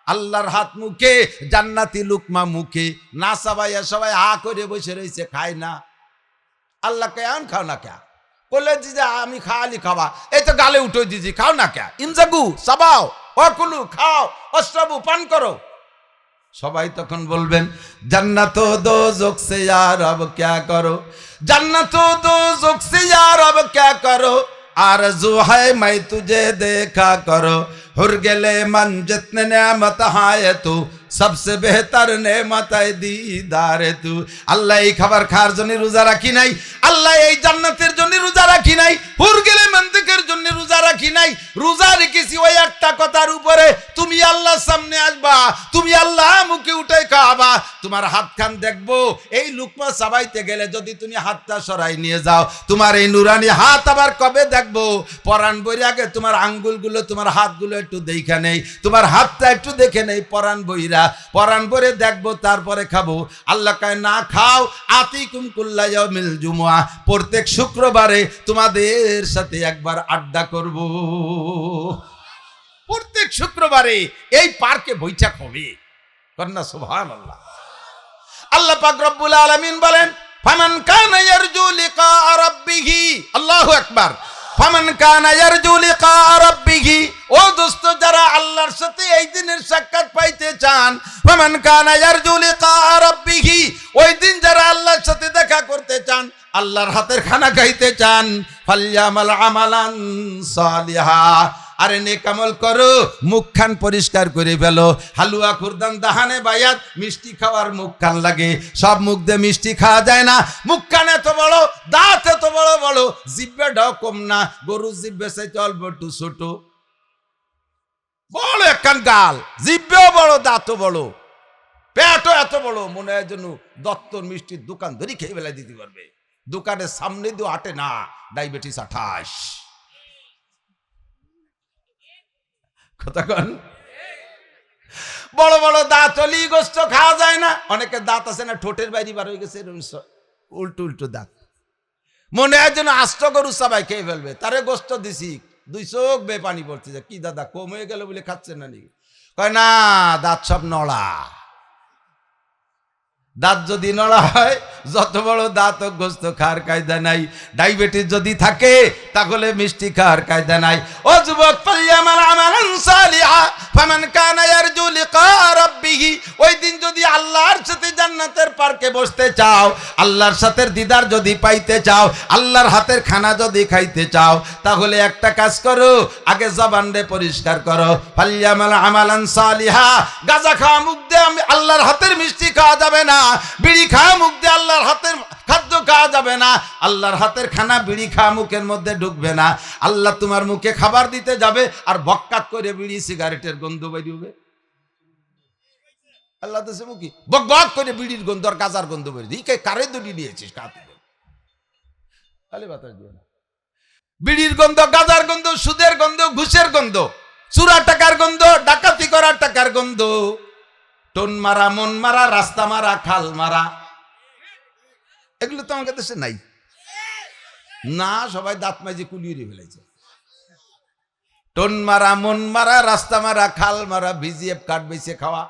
আল্লাহর হাত মুখে, জান্নাতি লুকমা মুখে, না সবাই সবাই হা করে বসে রয়েছে, খায় না। আল্লাহ কে এমন খাও না কে? বললে যে আমি খালি খাবা, এই তো গালে উঠে দিয়েছি, খাও না কে? ইনজাগু সাবাও অকুলু, খাও, অশ্রাবু, পান করো। সবাই তখন বলবেন জান্নাত দোজখ সে ইয়ার আব ক্যা করো, জান্নাত দোজখ সে ইয়ার আব ক্যা করো, आरज़ू है मैं तुझे देखा करो, हुर गेले मन जितने नेमत हाय तू, सबसे बेहतर नेमत है दीदार तू। আল্লাহ এই খাবার খাওয়ার জন্য রোজা রাখি নাই, আল্লাহ এই জান্নাতের জন্য রোজা রাখি নাই, হুর গেলে মন্দিকের জন্য রোজা রাখি নাই। রোজা রেখেছি ওই একটা কথার উপরে, তুমি আল্লাহর সামনে আসবা, তুমি আল্লাহ মুখে উঠে খাওয়াবা, তোমার হাত খান দেখবো। এই লুকমা চাবাইতে গেলে যদি তুমি হাতটা সরাই নিয়ে যাও, তোমার এই নুরানি হাত আবার কবে দেখবো? পরাণ বইরে আগে তোমার আঙ্গুলগুলো, তোমার হাতগুলো একটু দেখে নেই, তোমার হাতটা একটু দেখে নেই, পরাণ বইরা, পরাণ বইরে দেখবো, তারপরে খাবো। আল্লাহ কয় না খাও, আতিকুম কুল্লা ইয়াউমিল জুমআ, প্রত্যেক শুক্রবারে তোমাদের সাথে একবার আড্ডা করব। প্রত্যেক শুক্রবারে এই পার্কে বৈঠক হবে। কন্যা সুবহানাল্লাহ। আল্লাহ পাক রব্বুল আলামিন বলেন ফামান কানা ইয়ারজু লিকা রাব্বিহি, আল্লাহু আকবার, ফামান কানা ইয়ারজু লিকা রাব্বিহি, ও দোস্ত যারা আল্লাহর সাথে এই দিনের সাক্ষাৎ পাইতে চান, ফামান কানা ইয়ারজু লিকা রাব্বিহি, ওই দিন যারা আল্লাহর সাথে দেখা করতে চান, আল্লাহর হাতের খানা খাইতে চান, ফালইয়ামাল আমালান সালিহা, আরে নেক আমল করো, মুখখান পরিষ্কার করে ফেলো। হালুয়া খুরদান দাহানে বায়াত, মিষ্টি খাওয়ার মুখখান লাগে, সব মুখ দিয়ে মিষ্টি খাওয়া যায় না। মুখখান এত বড়, দাঁত এত বড় বড়, জিহ্বাটাও কম না, গরু জিহ্বা চাইতে অল্প একটু ছোট, বড় একখান গাল, জিহ্বাও বড়, দাঁতও বড়। পেটও এত বড়, মনে হয় যেন দত্তর মিষ্টির দোকান ধরে খেয়ে বেলা দিতে পারবে। দোকানের সামনে দিয়ে আটে না, ডায়াবেটিস 28। কতক্ষণ বড় বড় দাঁত হলি গোস্ত খাওয়া যায় না। অনেকের দাঁত আছে না ঠোঁটের বাইরে বার হয়ে গেছে, উল্টো উল্টো দাঁত, মনে হয় যেন আস্ত গরু সবাই খেয়ে ফেলবে। তারে গোস্ত দিছি, 2 চোখ বে পানি পড়ছে, কি দাদা কম হয়ে গেল বলে খাচ্ছেন না নাকি? কয় না, দাঁত সব নড়া। দাঁত যদি নড়া হয়, যত বড় দাঁত হোক, গোস্ত খাওয়ার কায়দা নাই। ডায়াবেটিস যদি থাকে তাহলে মিষ্টি খাওয়ার কায়দা নাই। ও যুবক, ফালইয়ামাল আমালান সালিহা ফামান কানা ইয়ারজু লিকা রাব্বিহি। ওই দিন যদি আল্লাহর সাথে জান্নাতের পার্কে বসতে চাও, আল্লাহর সাথে দিদার যদি পাইতে চাও, আল্লাহর হাতের খানা যদি খাইতে চাও, তাহলে একটা কাজ করো, আগে জবানরে পরিষ্কার করো। ফালইয়ামাল আমালান সালিহা। গাঁজা খাওয়া মুখ দিয়ে আল্লাহর হাতের মিষ্টি খাওয়া যাবে না, বিড়ি খাওয়া মুখ দিয়ে আল্লাহর হাতের খাদ্য খাওয়া যাবে না, আল্লাহর হাতের খানা বিড়ি খাওয়া মুখের মধ্যে ঢুকবে না। আল্লাহ তোমার মুখে খাবার দিতে যাবে আর বককাত করে বিড়ি সিগারেটের গন্ধ বেরিয়ে। আল্লাহ দেশে মুখী বক বক করে বিড়ির গন্ধ আর গাজার গন্ধ বেরিয়ে। কারে দুটি নিয়েছিস? খালি বাতাস দিও না। বিড়ির গন্ধ, গাজার গন্ধ, সুদের গন্ধ, ঘুষের গন্ধ, চুরা টাকার গন্ধ, ডাকাতি করার টাকার গন্ধ, টোন মারা, মন মারা, রাস্তা মারা, খাল মারা, এগুলো তো আমাদের দেশে নাই না। সবাই দাঁত মাঝে কুলিয়ে ফেলেছে। টোন মারা, মন মারা, রাস্তা মারা, খাল মারা, ভিজিএফ কার্ড বেঁচে খাওয়া,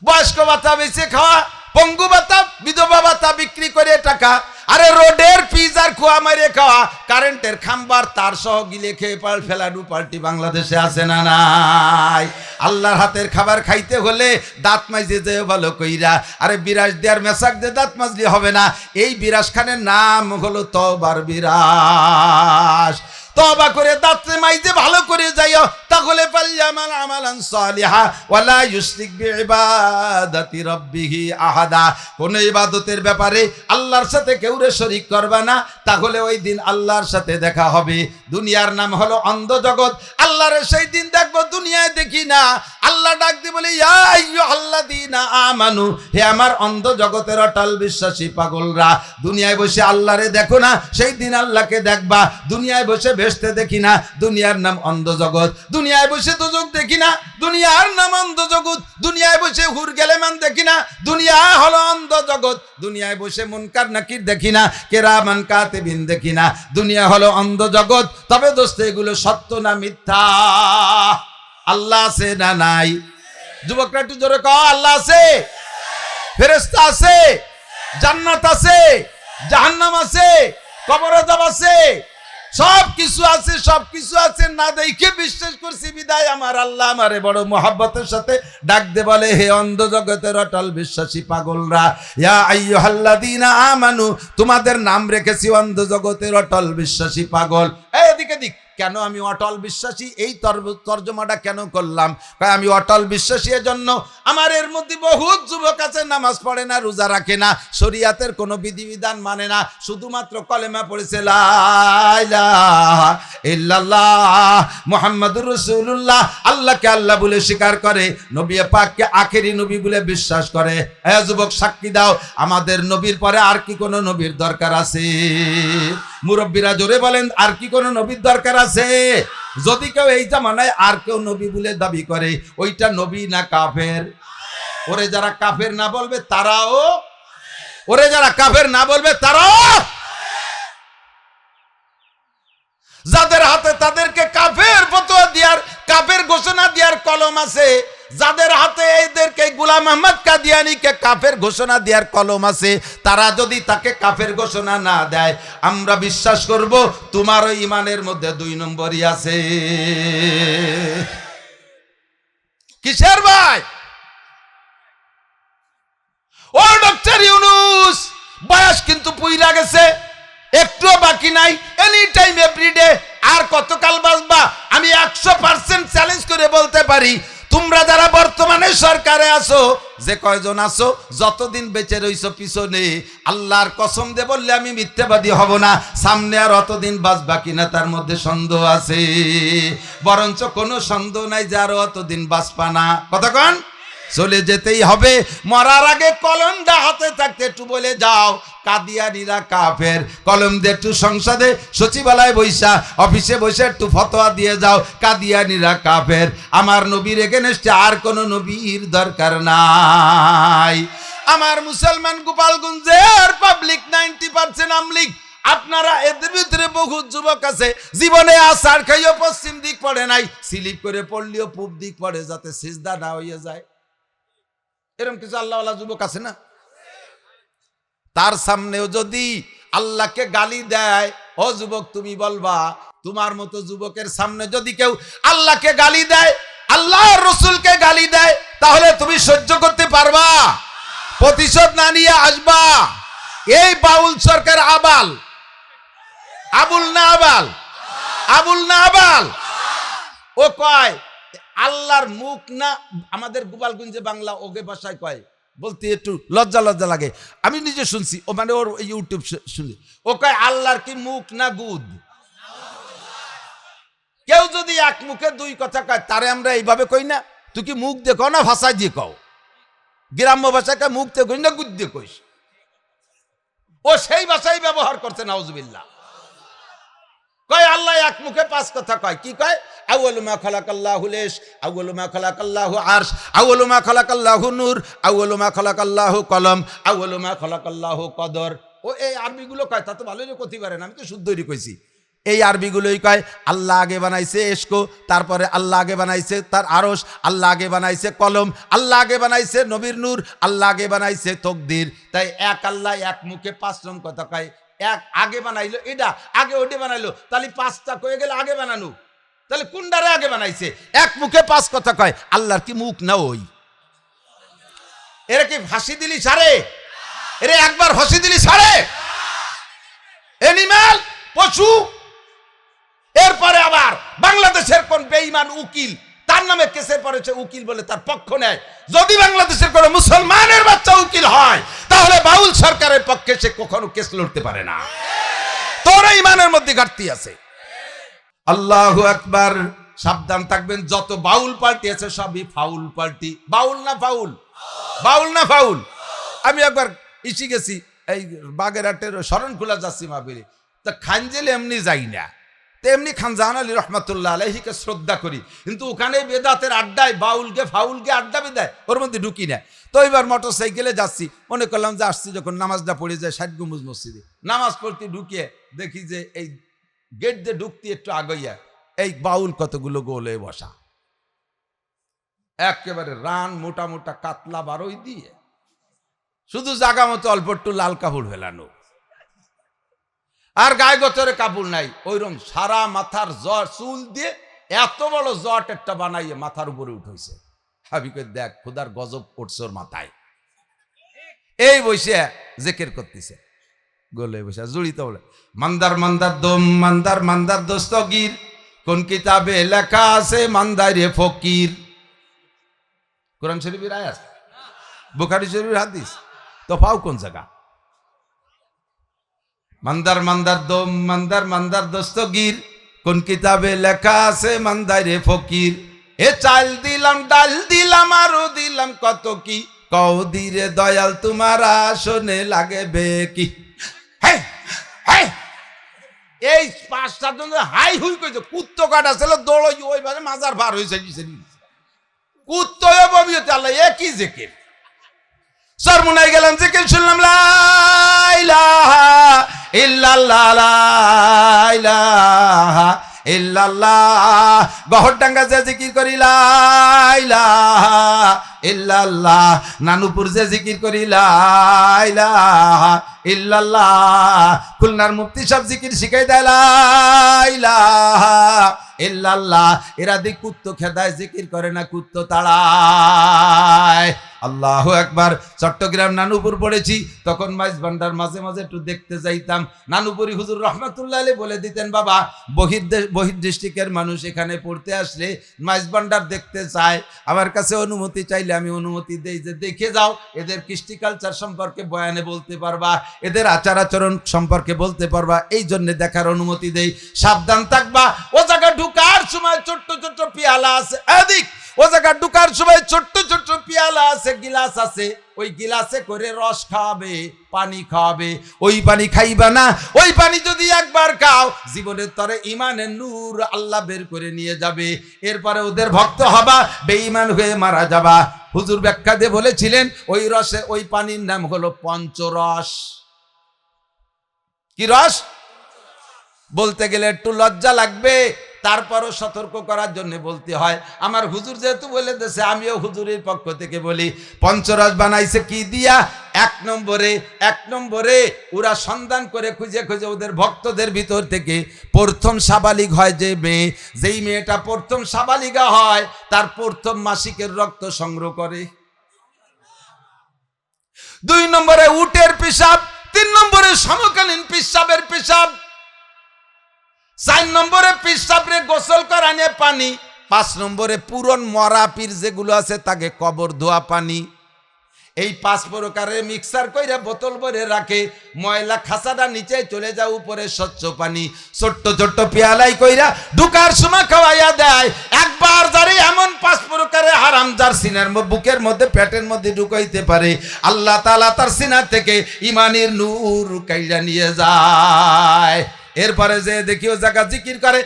বয়স্ক ভাতা বেঁচে খাওয়া, পঙ্গু ভাতা, বিধবা ভাতা বিক্রি করে টাকা, আরে রোডের পিজার খোয়া মারে খাওয়া, কারেন্টের খাম্বার তার সহ গিলে খেয়ে ফেলাডু পাল্টি বাংলাদেশে আছে না নাই? আল্লাহর হাতের খাবার খাইতে হলে দাঁত মাইজে যে ভালো কইরা। আরে বিরাজ দেওয়ার মেশাক দিয়ে দাঁত মাজলি হবে না। এই বিরাজ খানের নাম হলো তওবার বিরাজ। তওবা করে দাঁত মাইজে ভালো করে যাইও, তাহলে ফালইয়ামাল আমালান সালিহা ওয়ালা ইউশরিক বিইবাদাতি রাব্বিহি আহাদা। কোন ইবাদতের ব্যাপারে আল্লাহর সাথে কেউরে শরীক করবা না, তাহলে ওই দিন আল্লাহর সাথে দেখা হবে। দুনিয়ার নাম হলো অন্ধ জগৎ। আল্লাহরে সেই দিন দেখবো, দুনিয়ায় দেখি না। আল্লাহ ডাক দিয়ে বলে, ইয়া আইয়ুহাল্লাযীনা আমানু, হে আমার অন্ধ জগতের অটল বিশ্বাসী পাগলরা, দুনিয়ায় বসে আল্লাহরে দেখো না, সেই দিন আল্লাহকে দেখবা। দুনিয়ায় বসে ভেস্তে দেখি না, দুনিয়ার নাম অন্ধ জগৎ। দুনিয়ায় বসে দোজখ দেখি না, দুনিয়ার নাম অন্ধ জগৎ। দুনিয়ায় বসে হুর গেলেমান দেখি না, দুনিয়া হলো অন্ধ জগৎ। দুনিয়ায় বসে মুনকার নাকির দেখি না, কিরামান কাতিবিন দেখি না, দুনিয়া হলো অন্ধ জগৎ। তবে দোস্ত, এগুলো সত্য না মিথ্যা? আল্লাহ আছে না নাই? যুবকরা একটু জোরে কও, আল্লাহ আছে, ফেরেশতা আছে, জান্নাত আছে, জাহান্নাম আছে, কবর আযাব আছে, সব কিছু আছে, সব কিছু আছে। না দেখে বিশ্বাস করছি বিদায় আমার আল্লাহ আমারে বড় মোহাব্বতের সাথে ডাক দে বলে, হে অন্ধ জগতের অটল বিশ্বাসী পাগলরা, ইয়া আইয়ুহাল্লাযীনা আমানু, তোমাদের নাম রেখেছি অন্ধ জগতের অটল বিশ্বাসী পাগল। এদিকে দিক কেন আমি অটল বিশ্বাসী, এই তর্জমাটা কেন করলাম? আমি অটল বিশ্বাসী এজন্য, আমার এর মধ্যে বহুত যুবক আছে নামাজ পড়ে না, রোজা রাখে না, শরীয়তের কোনো বিধিবিধান মানে না, শুধুমাত্র কলেমা পড়েছে লা ইলাহা ইল্লাল্লাহ মুহাম্মাদুর রাসূলুল্লাহ, আল্লাহকে আল্লাহ বলে স্বীকার করে, নবী পাককে আখেরি নবী বলে বিশ্বাস করে। হে যুবক, সাক্ষী দাও, আমাদের নবীর পরে আর কি কোনো নবীর দরকার আছে? মুরব্বীরা জোরে বলেন, আর কি কোনো নবীর দরকার আছে? যদি কেউ এই জামানায় আর কেউ নবী বলে দাবি করে, ওইটা নবী না কাফের? ওরে যারা কাফের না বলবে তারাও, ওরে যারা কাফের না বলবে তারাও, যাদের হাতে তাদেরকে কাফের ফতোয়া দেওয়ার, কাফের ঘোষণা দেওয়ার কলম আছে, যাদের হাতে এদেরকে গোলাম আহমদ কাদিয়ানীকে কাফের ঘোষণা দেওয়ার কলম আছে, তারা যদি তাকে কাফের ঘোষণা না দেয়, আমরা বিশ্বাস করব তোমারও ইমানের মধ্যে 2 নম্বরই আছে। কিসের ভাই? ও ডক্টর ইউনূস, বয়স কিন্তু পুইরা গেছে, একটুও বাকি নাই, এনি টাইম এভরিডে। আর কতকাল বাঁচবা? আমি 100% চ্যালেঞ্জ করে বলতে পারি, তোমরা যারা বর্তমানে সরকারে আছো, যে কয়জন আছো, যতদিন বেঁচে রইছো পিছনে, আল্লাহর কসম দিয়ে বললে আমি মিথ্যাবাদী হব না, সামনে আর অতদিন বাঁচবা কিনা তার মধ্যে সন্দেহ আছে। বরঞ্চ কোনো সন্দেহ নাই যে আরো অতদিন বাঁচবা না। কতক্ষণ? চলে যেতেই হবে। মরার আগে কলমটা হাতে থাকতে একটু বলে যাও, কাদিয়ানীরা কাফের। কলম দিয়ে একটু সংসদে সচিবালয়ে বৈশা অফিসে বসে একটু ফতোয়া দিয়ে যাও, কাদিয়ানীরা কাফের। আমার নবীর এগেনস্টে আর কোন নবীর দরকার নাই। আমার মুসলমান গোপালগঞ্জের পাবলিক 90% আমলিগ। আপনারা এদের ভিতরে বহু যুবক আছে জীবনে আসার খাইও পশ্চিম দিক পড়ে নাই, স্লিপ করে পড়লেও পূব দিক পড়ে যাতে সিজদা না হয়ে যায়। এরকম কিছু আল্লাহওয়ালা যুবক আছে না? তার সামনেও যদি আল্লাহকে গালি দেয়, ও যুবক তুমি বলবা, তোমার মতো যুবকের সামনে যদি কেউ আল্লাহকে গালি দেয়, আল্লাহর রাসূলকে গালি দেয়, তাহলে তুমি সহ্য করতে পারবা? প্রতিশোধ না নিয়ে আসবা? এই বাউল সরকার আবাল, আবুল না আবাল, আবুল না আবাল, ও কয় আল্লাহর মুখ না, আমাদের গোপালগঞ্জে বাংলা ওগে ভাষায় কয়, বলতে একটু লজ্জা লজ্জা লাগে, আমি নিজে শুনছি, ও মানে ওর ইউটিউব শুনি, ও কয় আল্লাহর কি মুখ না গুদ? কেউ যদি এক মুখে দুই কথা কয়, তারে আমরা এইভাবে কই না, তুই কি মুখ দিয়ে কও না ভাষায় দিয়ে কও? গ্রাম্য ভাষায় কয় মুখ দিয়ে কই না গুদ দিয়ে কইস। ও সেই ভাষাই ব্যবহার করছে, নাউজুবিল্লাহ। কয় আল্লাহ এক মুখে পাঁচ কথা কয়, কি কয়? আউয়ালু মা খালাকাল্লাহু লেশ, আউয়ালু মা খালাকাল্লাহু আরশ, আউয়ালু মা খালাকাল্লাহু নূর, আউয়ালু মা খালাকাল্লাহু কলম, আউয়ালু মা খালাকাল্লাহু কদর। ও এই আরবিগুলো কয়, তা তো ভালোই করতে পারেন, আমি তো শুদ্ধই কইছি। এই আরবিগুলোই কয় আল্লাহ আগে বানাইছে এশকো, তারপরে আল্লাহ আগে বানাইছে তার আরশ, আল্লাহ আগে বানাইছে কলম, আল্লাহ আগে বানাইছে নবীর নূর, আল্লাহ আগে বানাইছে তকদির। তাই এক আল্লাহ এক মুখে পাঁচ রকম কথা কয়। এক আগে বানাইলো এটা, আগে ওটা বানাইলো, তাহলে পাঁচটা কয়ে গেলে আগে বানানো, তাহলে কোনটারে আগে বানাইছে? এক মুখে পাঁচ কথা কয়, আল্লাহর কি মুখ না ওই? এরা কি ফাঁসি দিলি সারে? এরা একবার ফাঁসি দিলি সারে? এনিম্যাল, পশু। এরপরে আবার বাংলাদেশের কোন বেঈমান উকিল তার নামে কেসে পড়েছে, উকিল বলে তার পক্ষ নেয়। যদি বাংলাদেশের কোন মুসলমানের বাচ্চা উকিল হয়, তাহলে বাউল সরকারের পক্ষে সে কখনো কেস লড়তে পারে না। তোর ইমানের মধ্যে ঘাটতি আছে। আল্লাহু আকবার। সাবধান থাকবেন, যত বাউল পার্টি আছে সবই ফাউল পার্টি। বাউল না ফাউল? বাউল না ফাউল? আমি একবার ইসি গেছি, এই বাগেরহাটের শরণখোলা যাচ্ছি মাহফিলে, তা খানজেলে এমনি যাই না, তেমনি খান জাহান আলী রহমাতুল্লাহ আলাইহিকে শ্রদ্ধা করি, কিন্তু ওখানে বেদাতের আড্ডায় বাউলকে ফাউলকে আড্ডা বেদায়, ওর মধ্যে ঢুকি না। তো এবার মোটর সাইকেলে যাচ্ছি, মনে করলাম যে আসছি যখন নামাজটা পড়ে যায় 60 গম্বুজ মসজিদে, নামাজ পড়তে ঢুকিয়ে দেখি যে এই গেট দিয়ে ঢুকতে একটু আগইয়া এই বাউল কতগুলো গোলে বসা, একেবারে রান মোটা মোটা কাতলা বারোই দিয়ে, শুধু জাগা মতো অল্প একটু লাল কাপড় ফেলানো, আর গায়ে গোচরে কাপড় নাই, ওইরকম সারা মাথার জ্বর চুল দিয়ে এত বড় জট একটা বানাইয়ে মাথার উপরে উঠেছে। হাবিকে দেখ খুদার গজব পড়ছে ওর মাথায়, এই বসে জেকের করতেছে, গোলে বসে জড়িত বলে মান্দার মান্দার দম, মান্দার মান্দার দস্তগীর, কোন কিতাবে লেখা আছে মান্দারে ফকির। কোরআন শরীফের আয়াত, বুখারী শরীফের হাদিস, তো পাও কোন জায়গা? মান্দার মান্দার দম, মান্দার মান্দার দস্তগীর, কোন কিতাবে লেখা আছে মান্দারে ফকির। এ চাল দিলাম ডাল দিলাম আরো দিলাম কত কি, কও দিরে দয়াল তোমার আসনে লাগবে কি। এই 5-7 জন হাই হুই কইছে, কুত্তো কাটা ছিল দৌড় ওইভাবে মাজার ভার হয়েছে, কুত্তো বমিতে আল্লাহ একই জেকের। সরমুনাই গেলাম, জিকির শুনলাম লা ইলাহা ইল্লাল্লাহ, লা ইলাহা ইল্লাল্লাহ। গহরডাঙ্গা যে জিকির করি লা ইলাহা ইল্লাল্লাহ, নানুপুর যে জিকির করি লা ইলাহা ইল্লাল্লাহ, খুলনার মুফতি সব জিকির শিখাই দেয় লা ইলাহা ইল্লাল্লাহ। এরা দিক কুত্তো খেদায় জিকির করে না, কুত্তো তাড়ায়। আল্লাহু আকবার। চট্টগ্রাম নানুপুর পড়েছি, তখন মাইজ ভান্ডার মাঝে মাঝে একটু দেখতে যাইতাম। নানুপুরি হুজুর রহমাতুল্লাহ আলাইহি বলে দিতেন, বাবা বহির ডিস্ট্রিক্টের মানুষ এখানে পড়তে আসলে মাইজ ভান্ডার দেখতে চায়, আমার কাছে অনুমতি চাইলে আমি অনুমতি দেই, যে দেখে যাও, এদের কৃষ্টি কালচার সম্পর্কে বয়ানে বলতে পারবা, এদের আচার আচরণ সম্পর্কে বলতে পারবা, এই জন্য দেখার অনুমতি দেই। সাবধান থাকবা, ও জায়গা ঢুকার সময় ছোট্ট ছোট্ট পিয়ালা আছে, এদিক ও জায়গা ঢুকার সময় ছোট্ট ছোট্ট পেয়ালা আছে, গিলাস আছে, ওই গিলাসে করে রস খাওয়াবে, পানি খাওয়াবে। ওই পানি খাইবা না। ওই পানি যদি একবার খাও, জীবনের তরে ইমানের নূর আল্লাহ বের করে নিয়ে যাবে। এরপরে ওদের ভক্ত হবা, বেঈমান হয়ে মারা যাবা। হুজুর ব্যাখ্যা দিয়ে বলেছিলেন, ওই রসে, ওই পানির নাম হলো পঞ্চরস। কি রস? বলতে গেলে একটু লজ্জা লাগবে, তারপরও সতর্ক করার জন্য বলতে হয়। আমার হুজুর যেহেতু বলে দিয়েছে, আমিও হুজুরের পক্ষ থেকে বলি, পঞ্চরস বানাইছে কি দিয়া? এক নম্বরে ওরা সন্ধান করে খুঁজে খুঁজে ওদের ভক্তদের ভিতর থেকে প্রথম সাবালিগ হয় যে মেয়ে, যেই মেয়েটা প্রথম সাবালিগা হয়, তার প্রথম মাসিকের রক্ত সংগ্রহ করে। 2 নম্বরে উটের পেশাব, 3 নম্বরে সমকালীন পেশাবের পেশাব, 4 নম্বরে পেশাবরে গোসল করানে পানি, 5 নম্বরে পুরন মরা পীর যেগুলো আছে তাকে কবর ধোয়া পানি। এই 5 প্রকারের মিক্সার কইরা বোতল ভরে রাখে, ময়লা খাসাটা নিচে চলে যায়, উপরে স্বচ্ছ পানি ছোট্ট ছোট্ট পেয়ালাই কইরা ঢুকার সময় খাওয়াইয়া দেয়। একবার যারে এমন 5 প্রকারের হারাম যার সিনার বুকের মধ্যে, পেটের মধ্যে ঢুকাইতে পারে, আল্লাহ তাআলা তার সিনা থেকে ইমানের নূর কাইরা নিয়ে যায়। এরপরে যে দেখিও জায়গা জিকির করে,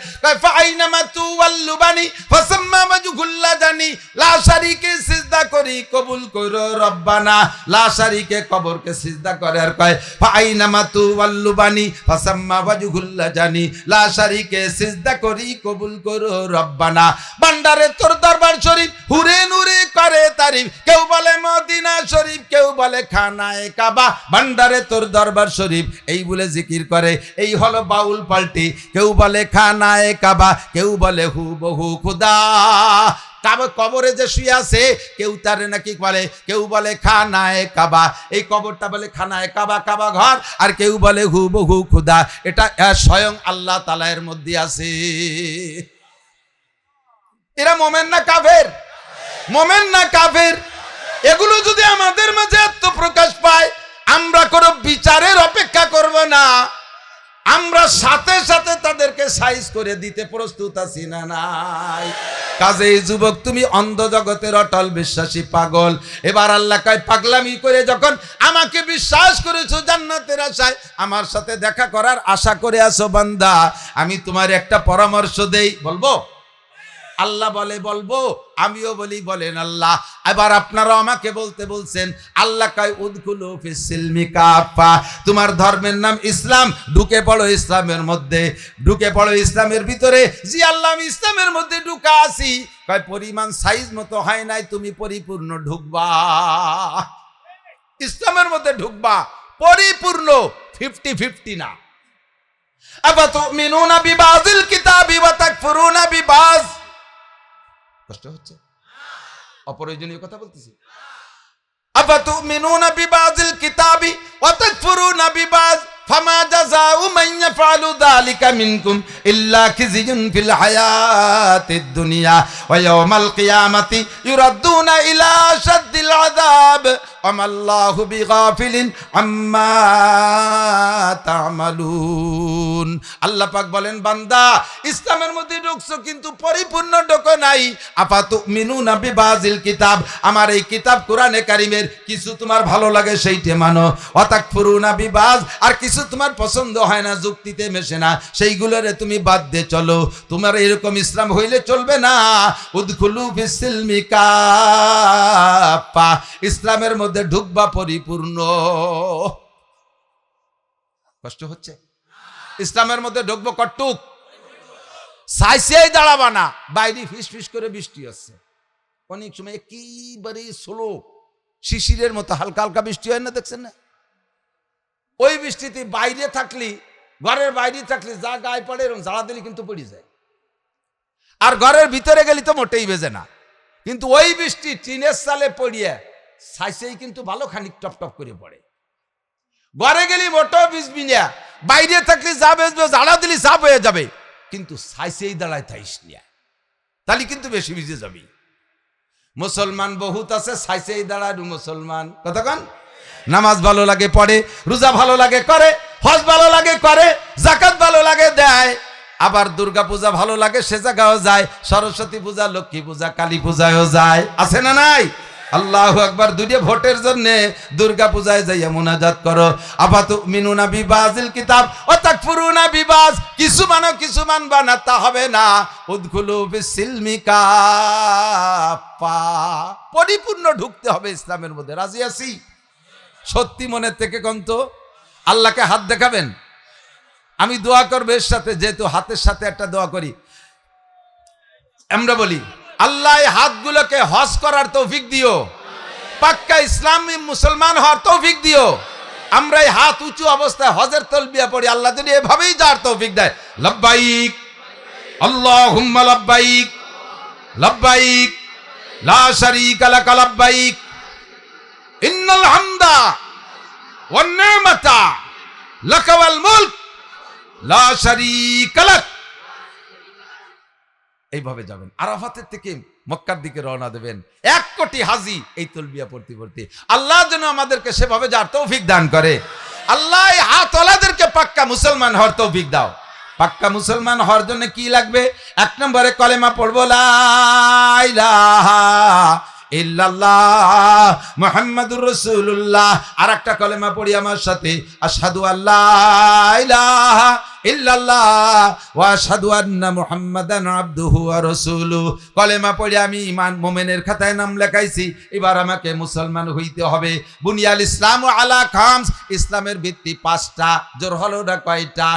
ফাইনামা তুওয়াল্লুবানি ফাসাম্মা ওয়াজহুল্লাহ জানি, লা শারীকে সিজদা করি কবুল করো রব্বানা। লা শারীকে কবরকে সিজদা করে আর কয়, ফাইনামা তুওয়াল্লুবানি ফাসাম্মা ওয়াজহুল্লাহ জানি, লা শারীকে সিজদা করি কবুল করো রব্বানা। ভান্ডারে তোর দরবার শরীফ, হুরে নুরে করে তারিফ, কেউ বলে মদিনা শরীফ, কেউ বলে খানায়ে কাবা। ভান্ডারে তোর দরবার শরীফ, এই বলে জিকির করে। এই হলো বাউল পাল্টি। কেউ বলে খানায়ে কাবা, কেউ বলে হুবহু খুদা। কাবা কবরে যে শুয়ে আছে, কেউ তারে নাকি বলে, কেউ বলে খানায়ে কাবা, এই কবরটা বলে খানায়ে কাবা, কাবা ঘর, আর কেউ বলে হুবহু খুদা। এটা স্বয়ং আল্লাহ তাআলা এর মধ্যে আছে। এরা মোমেন না কাফের? মোমেন না কাফের? এগুলো যদি আমাদের মাঝে আত্মপ্রকাশ পায়, আমরা কোনো বিচারের অপেক্ষা করব না, আমরা সাথে সাথে তাদেরকে সাইজ করে দিতে প্রস্তুত আছি না নাই? কাজেই যুবক, তুমি অন্ধ জগতের অটল বিশ্বাসী পাগল। এবার আল্লাহ কয়, পাগলামি করে যখন আমাকে বিশ্বাস করেছো জান্নাতের আশায়, আমার সাথে দেখা করার আশা করে আছো বান্দা, আমি তোমার একটা পরামর্শ দেই। বলবো? আল্লাহ বলে বলবো, আমিও বলি বলেন আল্লাহ। এবার আপনারা আমাকে বলতে বলছেন, আল্লাহ কয় উদখুলু ফিস সিলমি কাফা, তোমার ধর্মের নাম ইসলাম, ঢুকে পড়ো ইসলামের মধ্যে, ঢুকে পড়ো ইসলামের ভিতরে। জি আল্লাহ, আমি ইসলামের মধ্যে ঢুকা আছি। কয় পরিমাণ সাইজ মতো হয় নাই, তুমি পরিপূর্ণ ঢুকবা, ইসলামের মধ্যে ঢুকবা পরিপূর্ণ, 50-50 না। আফাতুমিনুনা বিবাযিল কিতাবি ওয়া তাকফুরুনা বিবায। কষ্ট হচ্ছে? অপ্রয়োজনীয় কথা বলতেছি। আফাতুমিনুনা বিবাযিল কিতাবি ওয়া তাকফুরুনা বিবায, ফামা জাযাউ মান ইয়াফআলু যালিকা মিনকুম ইল্লা খিজিয়ুন ফিল হায়াতিদ দুনিয়া ওয়া ইয়াওমাল কিয়ামাতি ইউরাদ্দুনা ইলা শাদ্দিল আযাব ওয়া মাল্লাহু বিগাফিলিন আম্মা তা'মালুন। আল্লাহ পাক বলেন, বান্দা ইসলামের মধ্যে ঢুকছো কিন্তু পরিপূর্ণ ঢোকো নাই। আফাতুমিনুনা বিবাযিল কিতাব, আমার এই কিতাব কোরআনে কারীমের কিছু তোমার ভালো লাগে সেইটা মানো, ওয়া তাকফুরুনা বিবায, আর কিছু তোমার পছন্দ হয় না, যুক্তিতে মেশে না, সেইগুলোরে তুমি বাদ দিয়ে চলো। তোমার এরকম ইসলাম হইলে চলবে না। উদখুলু ফিস সিলমি কাফা, ইসলামের মধ্যে ঢুকবা পরিপূর্ণ। কষ্ট হচ্ছে? ইসলামের মধ্যে ঢুকবো কটুক, সাইসেই দাঁড়াবা না। বাইরে ফিস ফিস করে বৃষ্টি আসছে, অনেক সময় একেবারে স্লো শিশিরের মতো হালকা হালকা বৃষ্টি হয় না, দেখছেন না? ওই বৃষ্টিতে বাইরে থাকলি, ঘরের বাইরে থাকলি, যা গায়ে পড়ে এরকম জ্বালা দিলি কিন্তু পড়ে যায়। আর ঘরের ভিতরে গেলি তো মোটেই বেজে না। কিন্তু ওই বৃষ্টি টিনের চালে পড়িয়ে সাইসেই কিন্তু ভালো খানিক টপ টপ করে পড়ে। ঘরে গেলি মোটো ভিজবি না, বাইরে থাকলি যা বেজবে, জ্বালা দিলি সাপ হয়ে যাবে, কিন্তু সাইসেই দাঁড়ায় থাইস না, তাহলে কিন্তু বেশি ভিজে যাবি। মুসলমান বহুত আছে সাইসেই দাঁড়ায় মুসলমান। কতক্ষণ নামাজ ভালো লাগে পড়ে, রোজা ভালো লাগে করে, হজ ভালো লাগে করে, যাকাত ভালো লাগে দেয়, আবার দুর্গা পূজা ভালো লাগে সে জায়গাও যায়, সরস্বতী পূজা, লক্ষ্মী পূজা, কালী পূজায়ও যায়, আছে না নাই? আল্লাহু আকবার। দুইটা ভোটের জন্য দুর্গা পূজায় যাইয়া মুনাজাত করো। আফাতু মিনুনা বিবাজিল কিতাব ও তাকফুরুনা বিবাজ, কিছু মানো কিছু মানবা না তা হবে না। উদখুলু ফিস-সিলমি কাফা, পরিপূর্ণ ঢুকতে হবে ইসলামের মধ্যে। রাজি আছি? সত্যি মনের থেকে কোন তো আল্লাহকে হাত দেখাবেন। আমি দোয়া করব এর সাথে, যেহেতু হাতের সাথে একটা দোয়া করি, আমরা বলি আল্লাহ এই হাতগুলোকে হজ করার তৌফিক দিও, পাক্কা ইসলামী মুসলমান হওয়ার তৌফিক দিও। আমরা এই হাত উঁচু অবস্থায় হজের তলবিয়া পড়ি, আল্লাহ যদি এভাবেই যাওয়ার তৌফিক দেয়। লব্বাইক আল্লাহুম্মা লব্বাইক, লব্বাইক লা শারীকা লাকা লব্বাইক, ইন্নাল হামদা ওয়ান নি'মাতা লাকা ওয়াল মুলক লা শারীকা লাক। এইভাবে যাবেন। আরাফাতের থেকে মক্কার দিকে রওনা দেবেন। 1 কোটি হাজি এই তলবিয়া পড়তে পড়তে। আল্লাহ যেন আমাদেরকে সেভাবে যাওয়ার তৌফিক দান করে। আল্লাহ এই হাতওয়ালাদেরকে পাক্কা মুসলমান হওয়ার তৌফিক দাও। পাক্কা মুসলমান হওয়ার জন্য কি লাগবে? 1 নম্বরে কলেমা পড়বো লা ইলাহা ইল্লাল্লাহ মুহাম্মাদুর রাসূলুল্লাহ। আর একটা কলেমা পড়ি আমার সাথে, আশহাদু আল্লা ইলাহা ইল্লাল্লাহ ওয়া আশহাদু আন্না মুহাম্মাদান আবদুহু ওয়া রাসূলুহু। কলেমা পড়ে আমি ঈমান মুমিনের খাতায় নাম লেখাইছি, এবার আমাকে মুসলমান হইতে হবে। বুনিয়াল ইসলামু আলা খামস, ইসলামের ভিত্তি 5টা। জোর হলো না কয়টা?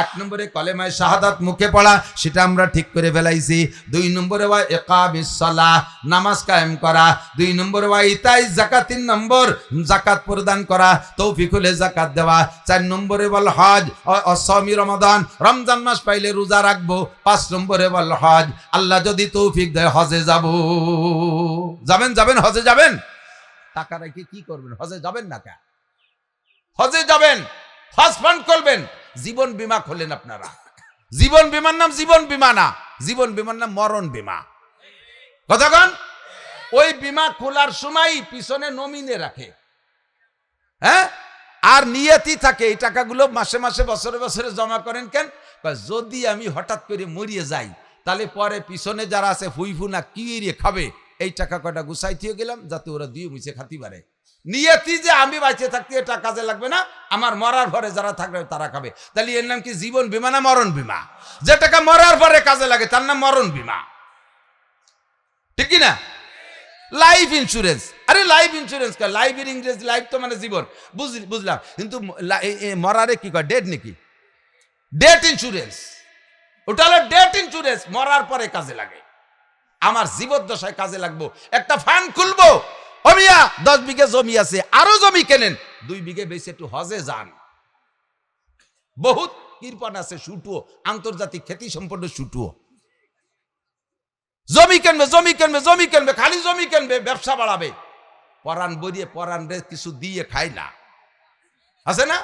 1 নম্বরে কলেমায়ে শাহাদাত মুখে পড়া, সেটা আমরা ঠিক করে ফেলাইছি। 2 নম্বরে ওয়া ইকামিস সালাহ, নামাজ কায়েম করা। 2 নম্বরে ওয়া ইতাইজ যাকাত, 3 নম্বর যাকাত প্রদান করা, তৌফিক হলে যাকাত দেওয়া। 4 নম্বরে ওয়াল হজ ও সাওমি রমাদান, রমজান মাস পাইলে রোজা রাখবো। 5 নম্বরে ওয়াল হজ, আল্লাহ যদি তৌফিক দেয় হজে যাব। যাবেন হজে যাবেন। টাকা রেখে কি করবেন? হজে যাবেন না কেন? হজে যাবেন, হজ ফান্ড করবেন। জীবন বীমা খোলেন আপনারা। জীবন বীমার নাম জীবন বীমা না, জীবন বীমার নাম মরণ বীমা। কতক্ষণ? ওই বীমা খোলার সময় পিছনে নমিনে রাখে, হ্যাঁ, আর নিয়তি থাকে এই টাকাগুলো মাসে মাসে বছরে বছরে জমা করেন কেন? যদি আমি হঠাৎ করে মরিয়ে যাই, তাহলে পরে পিছনে যারা আছে ফুইফুনা কি খাবে, এই টাকা কয়টা গুছাই দিয়ে গেলাম যাতে ওরা দিয়ে মুছে খাতি পারে। নিয়তি যে আমি বাঁচে থাকতে এটা কাজে লাগবে না, আমার মরার পরে যারা থাকবে তারা খাবে। তাহলে এর নাম কি জীবন বীমা না মরণ বীমা? যে টাকা মরার পরে কাজে লাগে তার নাম মরণ বীমা, ঠিক কি না? লাইফ ইন্স্যুরেন্স, আরে লাইফ ইন্স্যুরেন্স কয়, লাইফের ইংরেজি লাইফ তো মানে জীবন, বুঝলাম, কিন্তু মরারে কি কয়? ডেট নাকি? ডেট ইন্স্যুরেন্স, ওটা হলো ডেট ইন্স্যুরেন্স, মরার পরে কাজে লাগে। আমার জীবদ্দশায় কাজে লাগবো, একটা ফান্ড খুলবো। ও মিয়া 10 বিঘা জমি আছে, আরো জমি কেনেন, 2 বিঘা বেশি একটু হজে যান। বহুত কৃপণ আছে, শুটুও আন্তর্জাতিক খ্যাতি সম্পন্ন শুটুও জমি কিনবে, খালি জমি কিনবে, ব্যবসা বাড়াবে। পরান বরিয়ে পরান রে কিছু দিয়ে খায় না, আছে না?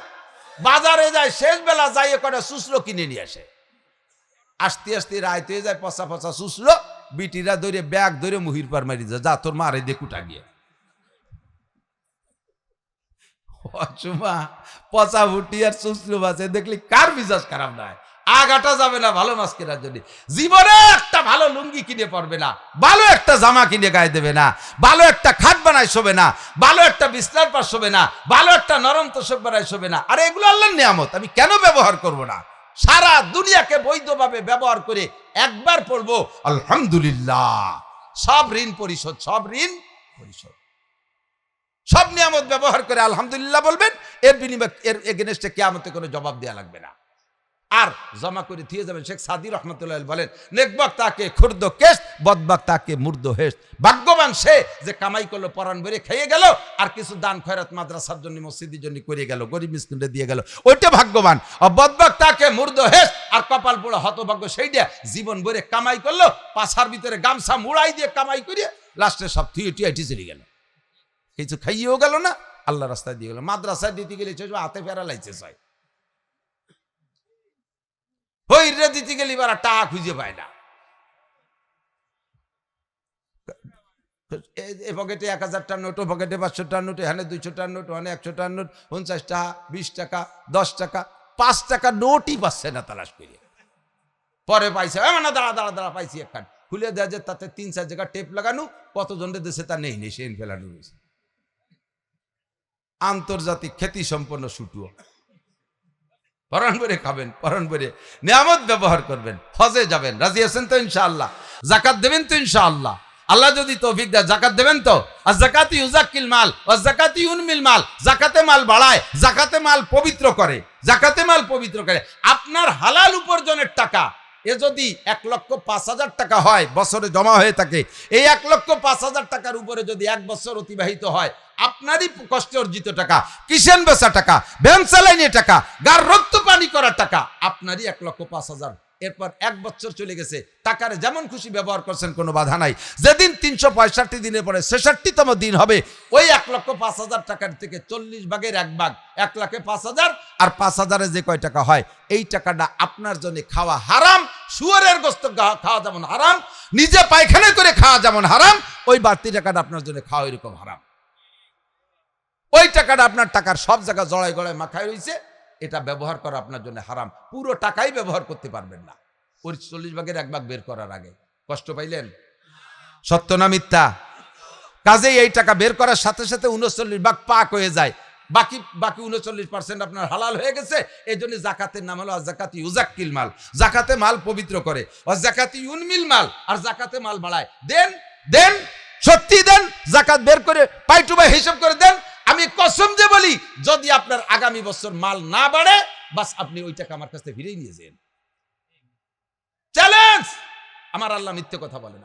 বাজারে যায়, শেষ বেলা যাইয়ে করে সুসলো কিনে নিয়ে আসে। আস্তে আস্তে রাইত হয়ে যায়, পচা পচা সুসলো, বিটিরা ধরে ব্যাগ ধরে মুহির পার মারি যায়, যা তোর মারে দেখুটা গিয়ে পচা ফুটি আর সুসলো বাজে দেখলি কার মিজাজ খারাপ নয়? আগাটা যাবে না ভালো মাছ কেনার জন্য, জীবনে একটা ভালো লুঙ্গি কিনে পড়বে না, ভালো একটা জামা কিনে গায়ে দেবে না, ভালো একটা খাট বানায় শোবে না, ভালো একটা বিছনার পাশ শোবে না, ভালো একটা নরম তোষক বানায় শোবে না। আরে এগুলো আল্লাহর নিয়ামত, আমি কেন ব্যবহার করব না? সারা দুনিয়াকে বৈধভাবে ব্যবহার করে একবার পড়বো আলহামদুলিল্লাহ, সব ঋণ পরিশোধ, সব ঋণ পরিশোধ, সব নিয়ামত ব্যবহার করে আলহামদুলিল্লাহ বলবেন। এর বিনিময়ে এর এগেনস্টে কিয়ামতে কোনো জবাব দেওয়া লাগবে না। আর জমা করে দিয়ে যাবেন। শেখ সাদি রহমতুল্লাহ বলেন, নেকবাক তাকে খুর্দ কেশ, বদবাক তাকে মুর্দ হেস। ভাগ্যবান সে যে কামাই করলো, পরাণ বেড়ে খেয়ে গেল, আর কিছু দান খয়রাত মাদ্রাসার জন্য মসজিদের জন্য করে গেল, গরিব মিসকিনদের দিয়ে গেল, ওইটা ভাগ্যবান। বদবাক তাকে মুর্দ হেস, আর কপাল পোড়া হতভাগ্য সেইটা জীবন ভরে কামাই করলো, পাছার ভিতরে গামছা মুড়াই দিয়ে কামাই করে লাস্টে সব থুইটি চলে গেল, কিছু খাইয়েও গেল না, আল্লাহ রাস্তায় দিয়ে গেল। মাদ্রাসায় দিতে গেলে হাতে ফেরা লাইছে চাই, হইরে দিতে গেলে এবার টাকা খুঁজে পায় না। এ পকেটে 1000 টাকার নোট, ও পকেটে 500 টাকার নোট, এখানে 200 টাকার নোট, ওখানে 100 টাকার নোট, 50 টাকা, 20 টাকা, 10 টাকা, 5 টাকা নোটই পাচ্ছে না তালাশ করে। পরে পাইছে মানে দাঁড়া দাঁড়া দাঁড়া পাইছি একখান খুলে দেওয়া যে তাতে 3-4 জায়গা টেপ লাগানো কতজনের দেশে তা নেই সে ফেলানো হয়েছে আন্তর্জাতিক খ্যাতি সম্পন্ন শুটুও পরাণ করে খাবেন পরাণ করে নিয়ামত ব্যবহার করবেন হজে যাবেন রাজি আছেন তো ইনশাআল্লাহ যাকাত দেবেন তো ইনশাআল্লাহ আল্লাহ যদি তৌফিক দেয় যাকাত দেবেন তো আর যাকাতি ইউজাক্কিল মাল ওয়া যাকাতি ইউনমিল মাল যাকাতে মাল বাড়ায় যাকাতে মাল পবিত্র করে যাকাতে মাল পবিত্র করে আপনার হালাল উপার্জনের টাকা এ যদি 1,05,000 টাকা হয় বছরে জমা হয়ে থাকে এই 1,05,000 টাকার উপরে যদি 1 বছর অতিবাহিত হয় আপনারই কষ্টে অর্জিত টাকা কিষেন বেচা টাকা ভ্যান চালাইনে টাকা গার রক্ত পানি করা টাকা আপনারই 1,05,000 এরপর 1 বছর চলে গেছে টাকার যেমন খুশি ব্যবহার করছেন কোনো বাধা নাই যেদিন 365 দিনের পরে 66তম দিন হবে ওই 1,05,000 টাকার থেকে 40 ভাগের 1 ভাগ 1,05,000 আর 5,000 যে কয় টাকা হয় এই টাকাটা আপনার জন্য খাওয়া হারাম শুয়োরের গোশত খাওয়া যেমন হারাম নিজে পায়খানা করে খাওয়া যেমন হারাম ওই বাড়তি টাকাটা আপনার জন্য খাওয়া এরকম হারাম ওই টাকাটা আপনার টাকার সব জায়গা জড়াই গড়ায় মাখায় রয়েছে এটা ব্যবহার করা আপনার জন্য হারাম পুরো টাকাই ব্যবহার করতে পারবেন না ওই 40 ভাগের 1 ভাগ বের করার আগে কষ্ট পাইলেন সত্য না মিথ্যা কাজেই এই টাকা বের করার সাথে সাথে 39 ভাগ পাক হয়ে যায় বাকি 39% আপনার হালাল হয়ে গেছে এই জন্য যাকাতের নাম হলো যাকাতি ইউজাক্কিল মাল যাকাতে মাল পবিত্র করে যাকাতি ইউনমিল মাল আর যাকাতে মাল বাড়ায় দেন দেন সত্যি দেন যাকাত বের করে পাইটুবা হিসাব করে দেন আমি কসম দিয়ে বলি যদি আপনার আগামী বছর মাল না বাড়ে বাস আপনি ওই টাকা আমার কাছে ফিরিয়ে নিয়ে যান চ্যালেঞ্জ আমার আল্লাহ মিথ্যে কথা বলে না